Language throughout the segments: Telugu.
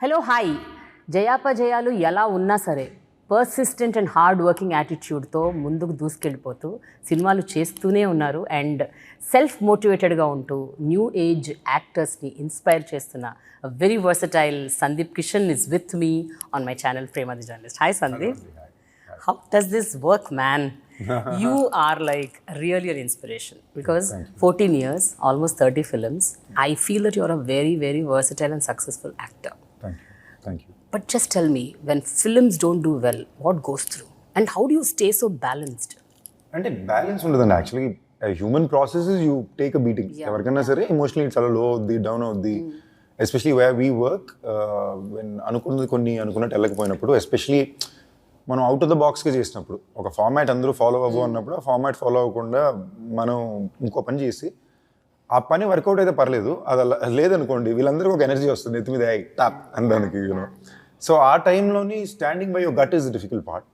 హలో హాయ్ జయాపజయాలు ఎలా ఉన్నా సరే పర్సిస్టెంట్ అండ్ హార్డ్ వర్కింగ్ యాటిట్యూడ్తో ముందుకు దూసుకెళ్ళిపోతూ సినిమాలు చేస్తూనే ఉన్నారు అండ్ సెల్ఫ్ మోటివేటెడ్గా ఉంటూ న్యూ ఏజ్ యాక్టర్స్ని ఇన్స్పైర్ చేస్తున్న very versatile Sandeep Kishan is with me on my channel Prema the journalist. Hi Sandeep, how does this work, man? You are like really an inspiration because 14 years, almost 30 films. I feel that you're a very, very versatile and successful actor. Thank you. But just tell me, when films don't do well, what goes through? And how do you stay so balanced? అంటే బ్యాలెన్స్ ఉండదండి. Actually human process you take a beating. ఎవరికైనా సరే ఎమోషనలీ చాలా లో అవుద్ది, డౌన్ అవుద్ది. ఎస్పెషలీ వేర్ వీ వర్క్, అనుకున్నట్టు వెళ్ళకపోయినప్పుడు, ఎస్పెషలీ మనం అవుట్ ఆఫ్ ద బాక్స్గా చేసినప్పుడు, ఒక ఫార్మాట్ అందరూ ఫాలో అవ్వు అన్నప్పుడు ఆ ఫార్మాట్ ఫాలో అవ్వకుండా మనం ఇంకో పని చేసి ఆ పని వర్కౌట్ అయితే పర్లేదు, అది లేదనుకోండి వీళ్ళందరికీ ఒక ఎనర్జీ వస్తుంది ఎత్తి మీద టాప్ అనడానికి, యూనో. సో ఆ టైంలోని standing by your gut is the difficult part.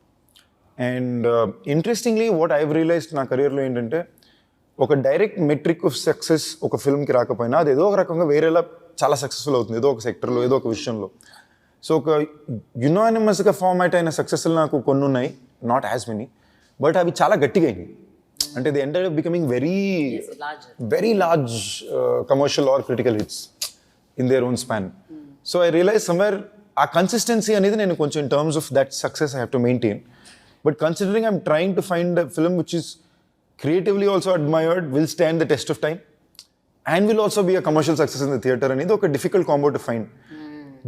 And interestingly what I've realised నా కెరియర్లో ఏంటంటే, ఒక డైరెక్ట్ మెట్రిక్ ఆఫ్ సక్సెస్ ఒక ఫిల్మ్కి రాకపోయినా అది ఏదో ఒక రకంగా వేరేలా చాలా సక్సెస్ఫుల్ అవుతుంది, ఏదో ఒక సెక్టర్లో, ఏదో ఒక విషయంలో. సో ఒక యునానిమస్గా ఫార్మాట్ అయిన సక్సెస్లు నాకు కొన్ని ఉన్నాయి, నాట్ యాజ్ మెనీ, బట్ అవి చాలా గట్టిగా అయినాయి. అంటే the end up becoming very large commercial or critical hits in their own span. So I realise somewhere ఆ కన్సిస్టెన్సీ అనేది నేను కొంచెం in terms of that success I have to maintain. But considering I'm trying to find a film which is creatively also admired, will stand the test of time, and will also be a commercial success in the theatre అనేది ఒక డిఫికల్ట్ కాంబో టు ఫైండ్.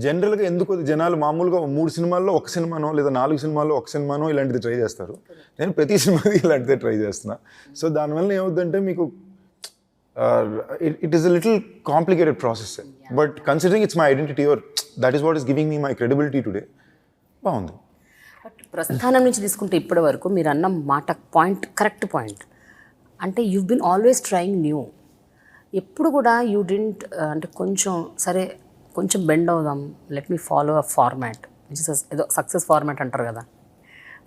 జనరల్గా ఎందుకు జనాలు మామూలుగా 3 సినిమాల్లో ఒక సినిమానో లేదా 4 సినిమాల్లో ఒక సినిమానో ఇలాంటిది ట్రై చేస్తారు. నేను ప్రతి సినిమాకి ఇలాంటిదే ట్రై చేస్తున్నా. సో దానివల్ల ఏమవుతుందంటే మీకు it is a little complicated process. But considering it's my identity or that is what is giving me my credibility today, బాగుంది. బట్ ప్రస్థానం నుంచి తీసుకుంటే ఇప్పటి వరకు మీరు అన్న మాట పాయింట్ కరెక్ట్ పాయింట్. అంటే you been always trying new. ఎప్పుడు కూడా యూ డింట్ అంటే కొంచెం బెండ్ అవుదాం, let me follow a format which is ఏదో సక్సెస్ ఫార్మాట్ అంటారు కదా.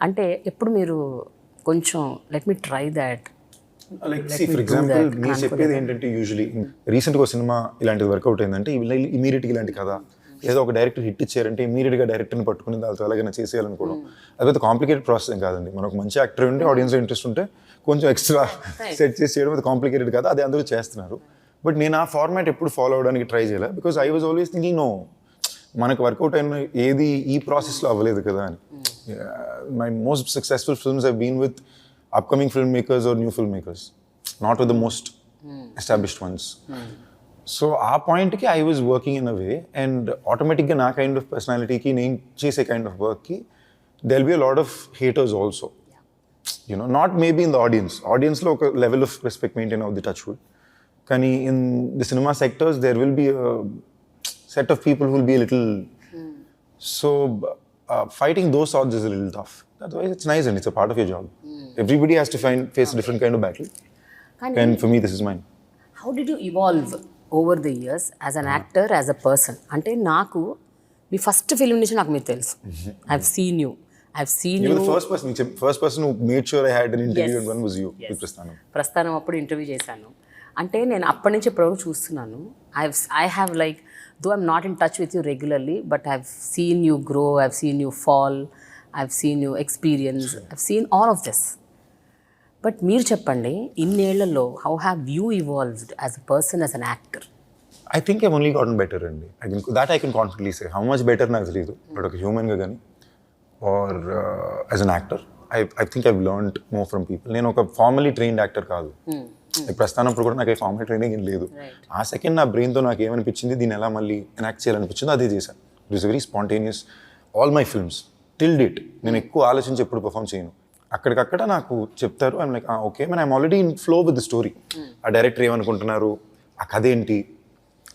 అంటే ఎప్పుడు మీరు కొంచెం let me try that. For example మీరు చెప్పేది ఏంటంటే, యూజువలీ రీసెంట్గా ఒక సినిమా ఇలాంటిది వర్కౌట్ అయిందంటే ఇమీడియట్గా ఇలాంటి కదా, ఏదో ఒక డైరెక్టర్ హిట్ ఇచ్చారంటే ఇమీడియట్గా డైరెక్టర్ని పట్టుకుని దాంతో ఎలాగైనా చేసేయాలనుకోవడం, అదైతే కాంప్లికేటెడ్ ప్రాసెస్ ఏం కాదండి. మనకు మంచి యాక్టర్ ఉంటే, ఆడియన్స్లో ఇంట్రెస్ట్ ఉంటే కొంచెం ఎక్స్ట్రా సెట్ చేసి చేయడం అది కాంప్లికేటెడ్ కాదు, అది అందరూ చేస్తున్నారు. బట్ నేను ఆ ఫార్మాట్ ఎప్పుడు ఫాలో అవడానికి ట్రై చేయలే, because I was always thinking no, మనకు వర్కౌట్ అయిన ఏది ఈ ప్రాసెస్లో అవ్వలేదు కదా అని. My most successful films have been with upcoming film makers or new film makers, not with the most established ones. So ఆ పాయింట్కి I was working in a way, and ఆటోమేటిక్గా నా కైండ్ ఆఫ్ పర్సనాలిటీకి, నేను చేసే కైండ్ ఆఫ్ వర్క్కి there will be a lot of haters also, you know, not maybe in the ఆడియన్స్లో ఒక లెవెల్ ఆఫ్ రెస్పెక్ట్ మెయింటైన్ అవుద్ది, టచ్ వుడ్. కానీ in the cinema sectors there will B set of people who will be little, so fighting those odds is a little tough. Otherwise it's nice and it's a part of your job. Everybody has to face a different kind of battle, and for me this is mine. How did you evolve over the years as an actor, as a person? అంటే నాకు మీ ఫస్ట్ ఫిల్మ్ నుంచి నాకు మీరు తెలుసు. I've seen you. You were the first person who made sure I had an interview, and one was you with Prasthanam. ప్రస్థానం అప్పుడు ఇంటర్వ్యూ చేశాను. అంటే నేను అప్పటి నుంచి ఇప్పటివరకు చూస్తున్నాను. I have like, though I'm not in touch with you regularly, but I've seen you grow, I've seen you fall, I've seen you experience, I've seen all of this. But మీరు చెప్పండి, ఇన్నేళ్లలో how have you evolved as a person, as an actor? I think I've only gotten better అండి. I can confidently say. How much better నాకు తెలియదు, బట్ ఒక హ్యూమన్గా కానీ or as an actor I think I've learned more from people. నేను ఒక ఫార్మలీ ట్రైన్డ్ యాక్టర్ కాదు. ప్రస్థానప్పుడు కూడా నాకు ఫార్మల్ ట్రైనింగ్ ఏం లేదు. ఆ సెకండ్ నా బ్రెయిన్తో నాకు ఏమనిపించింది, దీన్ని ఎలా మళ్ళీ ఎనాక్ట్ చేయాలనిపించిందో అదే చేశాను. It is very spontaneous. All my films till date నేను ఎక్కువ ఆలోచించి ఎప్పుడు పర్ఫామ్ చేయను. అక్కడికక్కడ నాకు చెప్తారు, ఐఎమ్ లైక్ ఓకే, మన I'm already in flow with the story. ఆ డైరెక్టర్ ఏమనుకుంటున్నారు, ఆ కథ ఏంటి.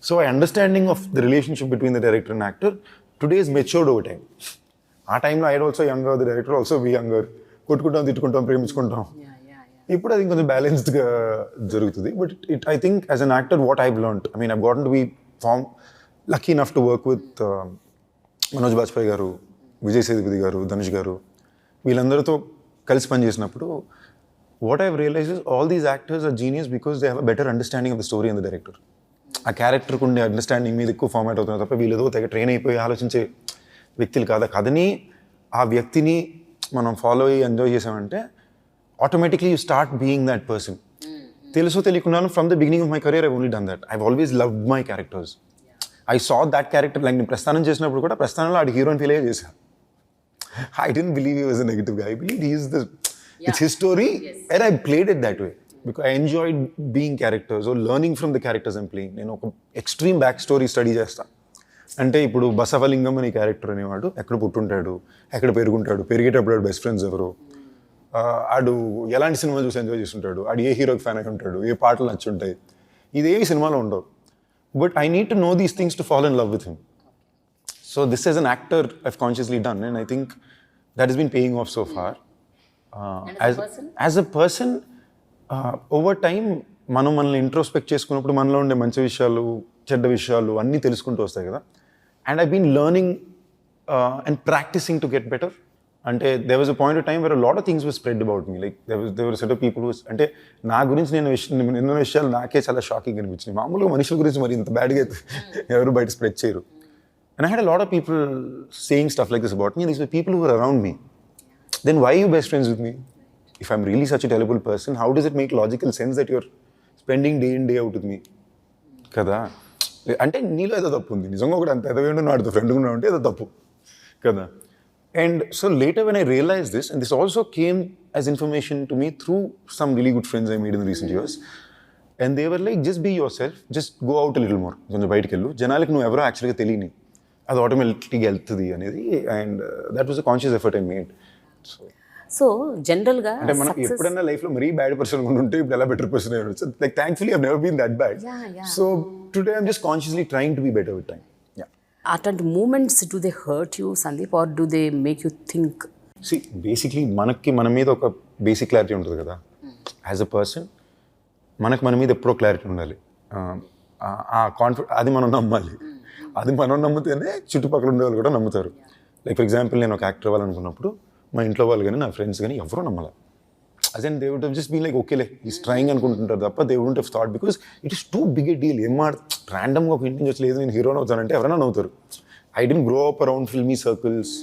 So I understanding of the relationship between the director and actor today is matured over time. ఆ టైంలో I also younger, the director also be younger. కొట్టుకుంటాం, తిట్టుకుంటాం, ప్రేమించుకుంటాం. ఇప్పుడు అది కొంచెం బ్యాలెన్స్డ్గా జరుగుతుంది. But I think as an actor what I've learned, I mean I've gotten to be lucky enough to work with Manoj Bajpayee garu, Vijay Sethupathi గారు, ధనుష్ గారు, వీళ్ళందరితో కలిసి పనిచేసినప్పుడు what I've realized is all these actors are genius because they have a better understanding of the story and the director. ఆ క్యారెక్టర్కి ఉండే అండర్స్టాండింగ్ మీద ఎక్కువ ఫార్మాట్ అవుతున్నారు తప్ప వీళ్ళు ఏదో తెగ ట్రైన్ అయిపోయి ఆలోచించే వ్యక్తులు కాదు. కథని ఆ వ్యక్తిని మనం ఫాలో అయ్యి ఎంజాయ్ చేసామంటే automatically you start being that person. తెలుసో తెలియకున్నాను from the beginning of my career I only done that. I always loved my characters. I saw that character. Like నేను ప్రస్థానం చేసినప్పుడు కూడా ప్రస్థానంలో ఆడి హీరోని ఫీల్ అయ్యే చేశాను. I didn't believe he was a negative guy. I believed it's his story, and I played it that way because I enjoyed being characters or learning from the characters I'm playing. నేను ఒక ఎక్స్ట్రీమ్ బ్యాక్ స్టోరీ స్టడీ చేస్తా. అంటే ఇప్పుడు బసవలింగం అనే క్యారెక్టర్ అనేవాడు ఎక్కడ పుట్టుంటాడు, ఎక్కడ పెరుగుంటాడు, పెరిగేటప్పుడు బెస్ట్ ఫ్రెండ్స్ ఎవరు, ఆడు ఎలాంటి సినిమా చూసి ఎంజాయ్ చేస్తుంటాడు, ఆడు ఏ హీరోకి ఫ్యాన్ అయి ఉంటాడు, ఏ పాటలు నచ్చుంటాయి, ఇదేవి సినిమాలో ఉండవు. But I need to know these things to fall in love with him. So this as an actor I've consciously done, and I think that has been paying off so far. As a person, over time మనం మనల్ని ఇంట్రోస్పెక్ట్ చేసుకున్నప్పుడు మనలో ఉండే మంచి విషయాలు చెడ్డ విషయాలు అన్నీ తెలుసుకుంటూ వస్తాయి కదా. And I been learning and practising to get better. అంటే there was a point of time where a lot of things were spread about me. Like there were set of people who అంటే నా గురించి నేను ఎన్నో విషయాలు నాకే చాలా షాకింగ్ అనిపించినాయి. మామూలుగా మనుషుల గురించి మరి ఇంత బ్యాడ్గా అయితే ఎవరు బయట స్ప్రెడ్ చేయరు. And I had a lot of people saying stuff like this about me. These were people who were around me. Then why are you best friends with me? If I'm really such a terrible person, how does it make logical sense that you're spending day in, day out with me? Kada? అంటే నీలో ఏదో తప్పు ఉంది. నిజంగా ఒకటి అంత ఎదవేండు నువ్వు ఆడితో ఫ్రెండ్గా ఉన్నావు అంటే ఏదో తప్పు కదా. And so later when I realized this, and this also came as information to me through some really good friends I made in the recent years. And they were like, just be yourself, just go out a little more. కొంచెం బయటికి వెళ్ళు, జనాలకి నువ్వు ఎవరో యాక్చువల్గా తెలియని, అది ఆటోమేటిక్గా వెళ్తుంది అనేది. And that was a conscious effort I made. So జనరల్గా అంటే మనం ఎప్పుడైనా లైఫ్లో మరీ బ్యాడ్ పర్సన్ ఉంటే ఇప్పుడు ఎలా బెటర్ పర్సన్ అయ్యాడు. So like thankfully I've never been that bad. So today I'm just consciously trying to be better with time. అట్లాంటి moments do they hurt you Sandeep, or do they make you think? See basically మనకి మన మీద ఒక బేసిక్ క్లారిటీ ఉంటుంది కదా. యాజ్ అ పర్సన్ మనకు మన మీద ఎప్పుడో క్లారిటీ ఉండాలి. ఆ అది మనం నమ్మాలి. అది మనం నమ్మితేనే చుట్టుపక్కల ఉండే వాళ్ళు కూడా నమ్ముతారు. లైక్ ఫర్ ఎగ్జాంపుల్ నేను ఒక యాక్టర్ అవ్వాలనుకున్నప్పుడు మా ఇంట్లో వాళ్ళు కానీ నా ఫ్రెండ్స్ కానీ ఎవరూ నమ్మాలి. Us and they would have just been like ఓకేలే ఈస్ ట్రైయింగ్ అనుకుంటుంటారు తప్ప they wouldn't have thought, because it is too big a deal. ర్యాండమ్గా ఒక ఇంటి నుంచి వచ్చి లేదు నేను హీరోని అవుతానంటే ఎవరైనా నవ్వుతారు. I didn't grow up around filmy circles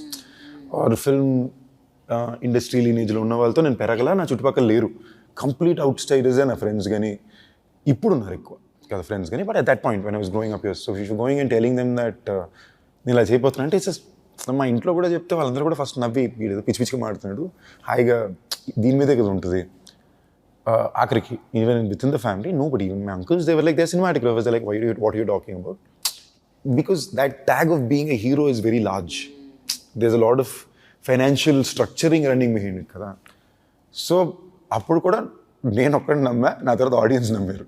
or film industry లీనేజ్లో ఉన్న వాళ్ళతో నేను పెరగల. నా చుట్టుపక్కల లేరు. కంప్లీట్ అవుట్ స్టైడర్సే నా ఫ్రెండ్స్ కానీ ఇప్పుడున్నారు ఎక్కువ కదా ఫ్రెండ్స్ కానీ. But at that point when I was growing up here, so if you going and telling them that నేను ఇలా చేయబోతున్నా అంటే ఇట్స్ మా ఇంట్లో కూడా చెప్తే వాళ్ళందరూ కూడా ఫస్ట్ నవ్వి వీడు పిచ్చి పిచ్చిగా మాడుతున్నాడు హాయిగా దీని మీదే కదా ఉంటుంది. ఆఖరికి even with in the family no but even my uncles they were like they cinematic lovers like what you talking about, because that tag of being a hero is very large. There is a lot of financial structuring running behind it కదా. సో అప్పుడు కూడా నేను ఒక్కడిని నమ్మా, నా తర్వాత ఆడియన్స్ నమ్మారు.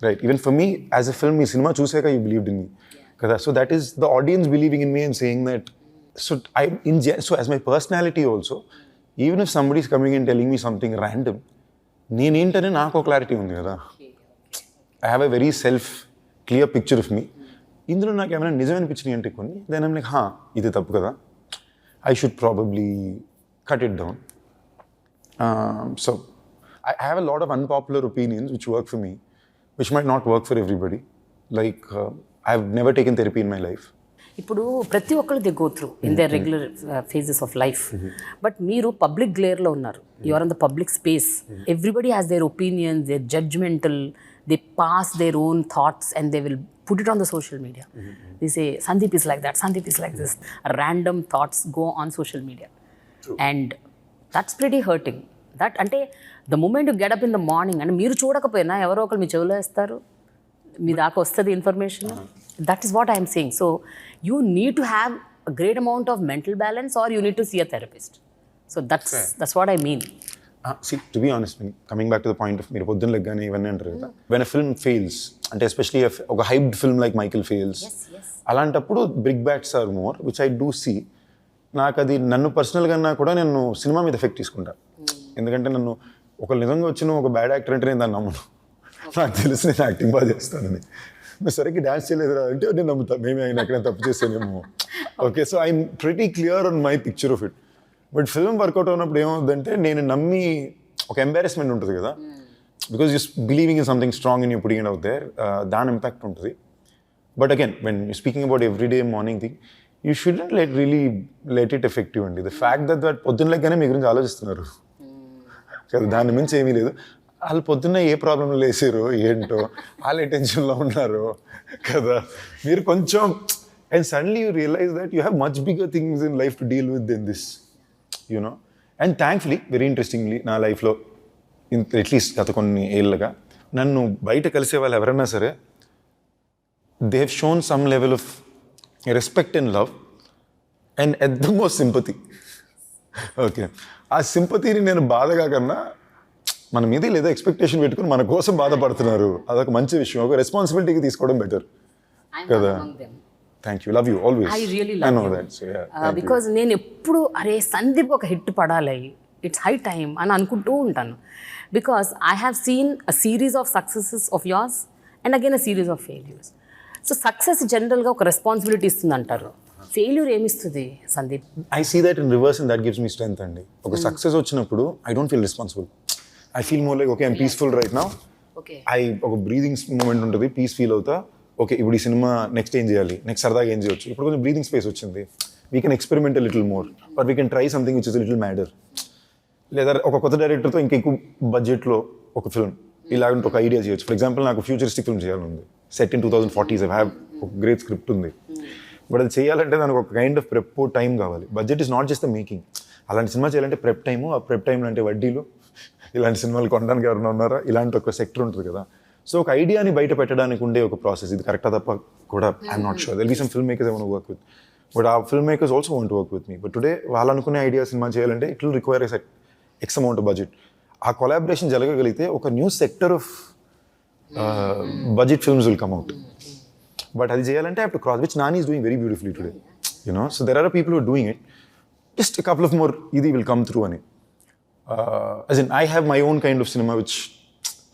Right, even for me as a film, ఈ సినిమా చూసాక you believed in me కదా. So that is the audience believing in me and saying that. So as my personality also, even if somebody is coming and telling me something random, నేనేంటనే నాకు క్లారిటీ ఉంది కదా. I have a very clear picture of me. ఇందులో నాకు ఏమైనా నిజం అనిపించినాయి అంటే కొన్ని, then I'm like ఇది తప్పు కదా, I should probably cut it down. So I have a lot of unpopular opinions which work for me, which might not work for everybody. Like I've never taken therapy in my life. ఇప్పుడు ప్రతి ఒక్కరు they go through in their regular phases of life. But మీరు పబ్లిక్ గ్లేర్లో ఉన్నారు, you are in the public space. Everybody has their opinions, they're judgmental, they pass their own thoughts and they will put it on the social media. They say Sundeep is like that, Sundeep is like this. Random thoughts go on social media. True. And that's pretty hurting. That అంటే the moment you get up in the morning and మీరు చూడకపోయినా ఎవరో ఒకరు మీ చెవిలో వేస్తారు, మీ దాకా వస్తుంది information. That is what I'm saying. So you need to have a great amount of mental balance or you need to see a therapist. So that's what I mean. See, to be honest, coming back to the point of మీరు పొద్దున్న లెగ్గానే ఇవన్నీ అంటారు కదా, when a film fails, అంటే ఎస్పెషలీ ఒక hyped film like Michael fails, అలాంటప్పుడు big bets are more which I do see. నాకు అది నన్ను పర్సనల్గా కూడా నేను సినిమా మీద ఎఫెక్ట్ తీసుకుంటా. ఎందుకంటే నన్ను ఒక నిజంగా వచ్చిన ఒక బ్యాడ్ యాక్టర్ అంటే నేను దాన్ని నమ్మను. నాకు తెలిసి నేను యాక్టింగ్ బాగా చేస్తానని. నువ్వు సరిగ్గా డ్యాన్స్ చేయలేదు అంటే నేను నమ్ముతా, మేమే ఆయన ఎక్కడ తప్పు చేసానేమో. Okay, so I'm pretty clear on my picture of it. But film work out అయినప్పుడు ఏమవుతుందంటే నేను నమ్మి ఒక ఎంబారెస్మెంట్ ఉంటుంది కదా, because just believing in something strong in you putting it out there, దాని ఇంపాక్ట్ ఉంటుంది. But again when you speaking about everyday morning thing, you shouldn't let it effective అండి. ద ఫ్యాక్ట్ దట్ పొద్దున్న లెక్కనే మీ గురించి ఆలోచిస్తున్నారు కదా, దాని మించి ఏమీ లేదు. వాళ్ళు పొద్దున్న ఏ ప్రాబ్లంలో లేసారో ఏంటో, వాళ్ళు ఏ టెన్షన్లో ఉన్నారో కదా, మీరు కొంచెం and suddenly you realise that you have much bigger things in life to deal with then this, you know. And thankfully very interestingly నా లైఫ్లో అట్లీస్ట్ గత కొన్ని ఏళ్ళుగా నన్ను బయట కలిసే వాళ్ళు ఎవరైనా సరే, they have shown some level of respect and love and at the most sympathy. Okay, ఆ సింపతిని నేను బాధగా కన్నా మన మీద లేదా ఎక్స్పెక్టేషన్ పెట్టుకుని మన కోసం బాధపడుతున్నారు, అదొక మంచి విషయం. ఒక రెస్పాన్సిబిలిటీకి తీసుకోవడం బెటర్ కదా. Thank you, love you always. I really love you because నేను ఎప్పుడు అరే సందీప్ ఒక హిట్ పడాలి, ఇట్స్ హై టైమ్ అని అనుకుంటూ ఉంటాను. Because I have seen a series of successes of yours and again a series of failures. So success జనరల్గా ఒక రెస్పాన్సిబిలిటీ ఇస్తుంది అంటారు, ఫెయిల్యూర్ ఏమిస్తుంది Sandeep? I see that in reverse and that gives me strength అండి. ఒక సక్సెస్ వచ్చినప్పుడు I don't feel responsible, I feel more like okay I'm peaceful right now. ఒక బ్రీదింగ్ మూమెంట్ ఉంటుంది, పీస్ ఫీల్ అవుతా. ఓకే, ఇప్పుడు ఈ సినిమా నెక్స్ట్ ఏం చేయాలి, నెక్స్ట్ సరదాగా ఏం చేయొచ్చు, ఇప్పుడు కొంచెం బ్రీదింగ్ స్పేస్ వచ్చింది, we can experiment little more but we can try something which is little matter. లేదా ఒక కొత్త డైరెక్టర్తో ఇంకెక్కువ బడ్జెట్లో ఒక ఫిల్మ్ ఇలాంటి ఒక ఐడియా చేయొచ్చు. ఫర్ ఎగ్జాంపుల్ నాకు ఫ్యూచరిస్టిక్ ఫిల్మ్ చేయాలని set in 2040s. I have ఒక గ్రేట్ స్క్రిప్ట్ ఉంది, బట్ అది చేయాలంటే దానికి ఒక కైండ్ ఆఫ్ ప్రెప్ టైం కావాలి. Budget is not just the making. అలాంటి సినిమా చేయాలంటే ప్రెప్ టైము, ఆ ప్రెప్ టైంలో అంటే వడ్డీలు, ఇలాంటి సినిమాలు కొనడానికి ఎవరైనా ఉన్నారా, ఇలాంటి ఒక సెక్టర్ ఉంటుంది కదా. సో ఒక ఐడియాని బయట పెట్టడానికి ఉండే ఒక ప్రాసెస్, ఇది కరెక్టా తప్ప కూడా I'm not sure. There be some film makers I want to work with, but ఆ film makers also want to work with me. But today వాళ్ళు అనుకునే ఐడియా సినిమా చేయాలంటే it will require X amount of budget. ఆ కొలాబరేషన్ జరగగలిగితే ఒక new sector of budget films will come out. But అది చేయాలంటే I have to cross, which Nani is doing very beautifully today, you know. So there are people who are doing it, just a couple of more ఇది will come through అని. As in I have my own kind of cinema which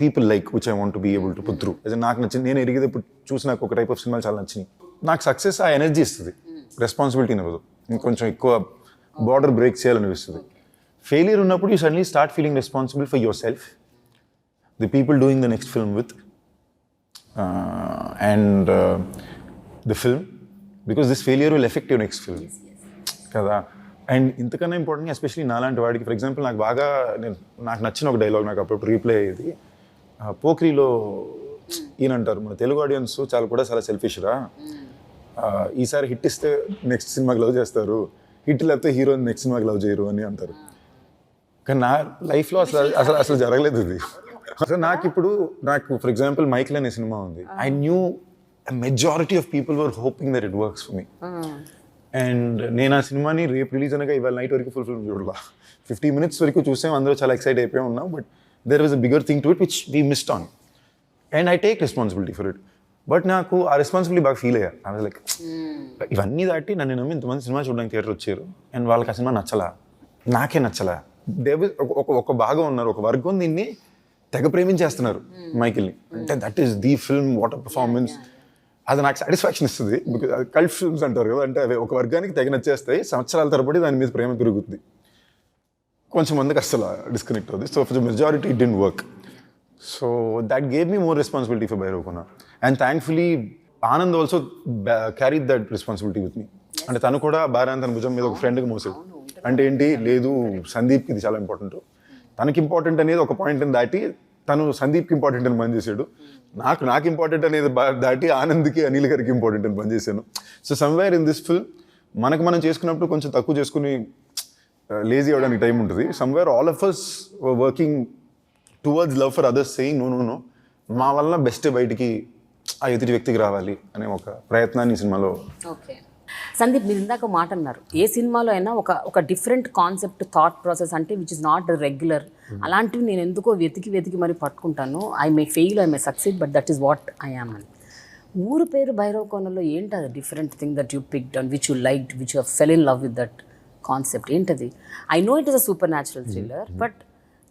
people like, which I want to be able to put through. As in నాకు నచ్చింది, నేను ఎరిగేటప్పుడు చూసి నాకు ఒక టైప్ ఆఫ్ సినిమాలు చాలా నచ్చినాయి. నాకు సక్సెస్ ఆ ఎనర్జీ ఇస్తుంది, రెస్పాన్సిబిలిటీని ఇవ్వదు. ఇంకొంచెం ఎక్కువ బార్డర్ బ్రేక్ చేయాలనిపిస్తుంది. ఫెయిలియర్ ఉన్నప్పుడు you suddenly start feeling responsible for your self, the people doing the next film with, and the film, because this failure will effect your next film కదా. అండ్ ఇంతకన్నా ఇంపార్టెంట్గా ఎస్పెషలీ నాలాంటి వాడికి, ఫర్ ఎగ్జాంపుల్ నాకు నచ్చిన ఒక డైలాగ్ నాకు అప్పుడు రీప్లే అయ్యేది. పోక్రీలో ఈయన అంటారు, మన తెలుగు ఆడియన్స్ చాలా సెల్ఫిష్ రా, ఈసారి హిట్ ఇస్తే నెక్స్ట్ సినిమాకి లవ్ చేస్తారు, హిట్ లేకపోతే హీరోని నెక్స్ట్ సినిమాకి లవ్ చేయరు అని అంటారు. కానీ నా లైఫ్లో అసలు జరగలేదు ఇది. అసలు నాకు ఫర్ ఎగ్జాంపుల్ మైకిల్ అనే సినిమా ఉంది. I knew majority of people were hoping that it works for me. And నేను ఆ సినిమాని రేపు రిలీజ్ అనగా ఇవాళ నైట్ వరకు ఫుల్ ఫిల్మ్ చూడాల, 50 minutes వరకు చూసాం, అందరూ చాలా ఎక్సైట్ అయిపోయి ఉన్నాం. But there was a bigger thing to it which we missed on, and I take responsibility for it. But నాకు ఆ రెస్పాన్సిబిలిటీ బాగా ఫీల్ అయ్యా. ఐ వాజ్ లైక్, ఇవన్నీ దాటి నన్ను నమ్మి ఇంతమంది సినిమా చూడడానికి థియేటర్ వచ్చారు, అండ్ వాళ్ళకి ఆ సినిమా నచ్చలా, నాకే నచ్చలా. ఒక భాగం ఉన్నారు, ఒక వర్గం దీన్ని తెగ ప్రేమించేస్తున్నారు మైకిల్ని, అంటే that is the film, what a performance. అది నాకు సాటిస్ఫాక్షన్ ఇస్తుంది, బికాజ్ అది కల్ట్ ఫిల్మ్స్ అంటారు కదా, అంటే అవి ఒక వర్గానికి తెగ నచ్చేస్తాయి, సంవత్సరాల తరబడి దాని మీద ప్రేమ పెరుగుతుంది, కొంచెం మందికి అసలు డిస్కనెక్ట్ అవుతుంది. So for the majority it didn't work. So that gave me more responsibility for Bhairavakona, and thankfully Anand also carried that responsibility with me. అంటే తను కూడా భార్య తన భుజం మీద ఒక ఫ్రెండ్కి మోసాడు. అంటే ఏంటి, లేదు సందీప్కి ఇది చాలా ఇంపార్టెంట్, తనకి ఇంపార్టెంట్ అనేది ఒక పాయింట్ అని దాటి తను సందీప్కి ఇంపార్టెంట్ అని పనిచేసాడు, నాకు ఇంపార్టెంట్ అనేది దాటి ఆనంద్కి అనిల్ గారికి ఇంపార్టెంట్ అని పనిచేశాను. So somewhere in this film మనం చేసుకున్నప్పుడు కొంచెం తక్కువ చేసుకుని లేజీ అవ్వడానికి టైం ఉంటుంది. Somewhere all of us working towards love for others, saying no మా వల్ల బెస్ట్ బయటికి ఆ ఎదుటి వ్యక్తికి రావాలి అనే ఒక ప్రయత్నాన్ని ఈ సినిమాలో. ఓకే సందీప్, మీరు ఇందాక మాట అన్నారు, ఏ సినిమాలో అయినా ఒక డిఫరెంట్ కాన్సెప్ట్, థాట్ ప్రాసెస్ అంటే విచ్ ఇస్ నాట్ రెగ్యులర్, అలాంటివి నేను ఎందుకో వెతికి మరి పట్టుకుంటాను. I may fail, I may succeed, but that is what I am అని. ఊరు పేరు భైరవకోనలో ఏంటది different thing that you picked and which you liked, which you fell in love with that concept, ఏంటది? I know it is a supernatural thriller, but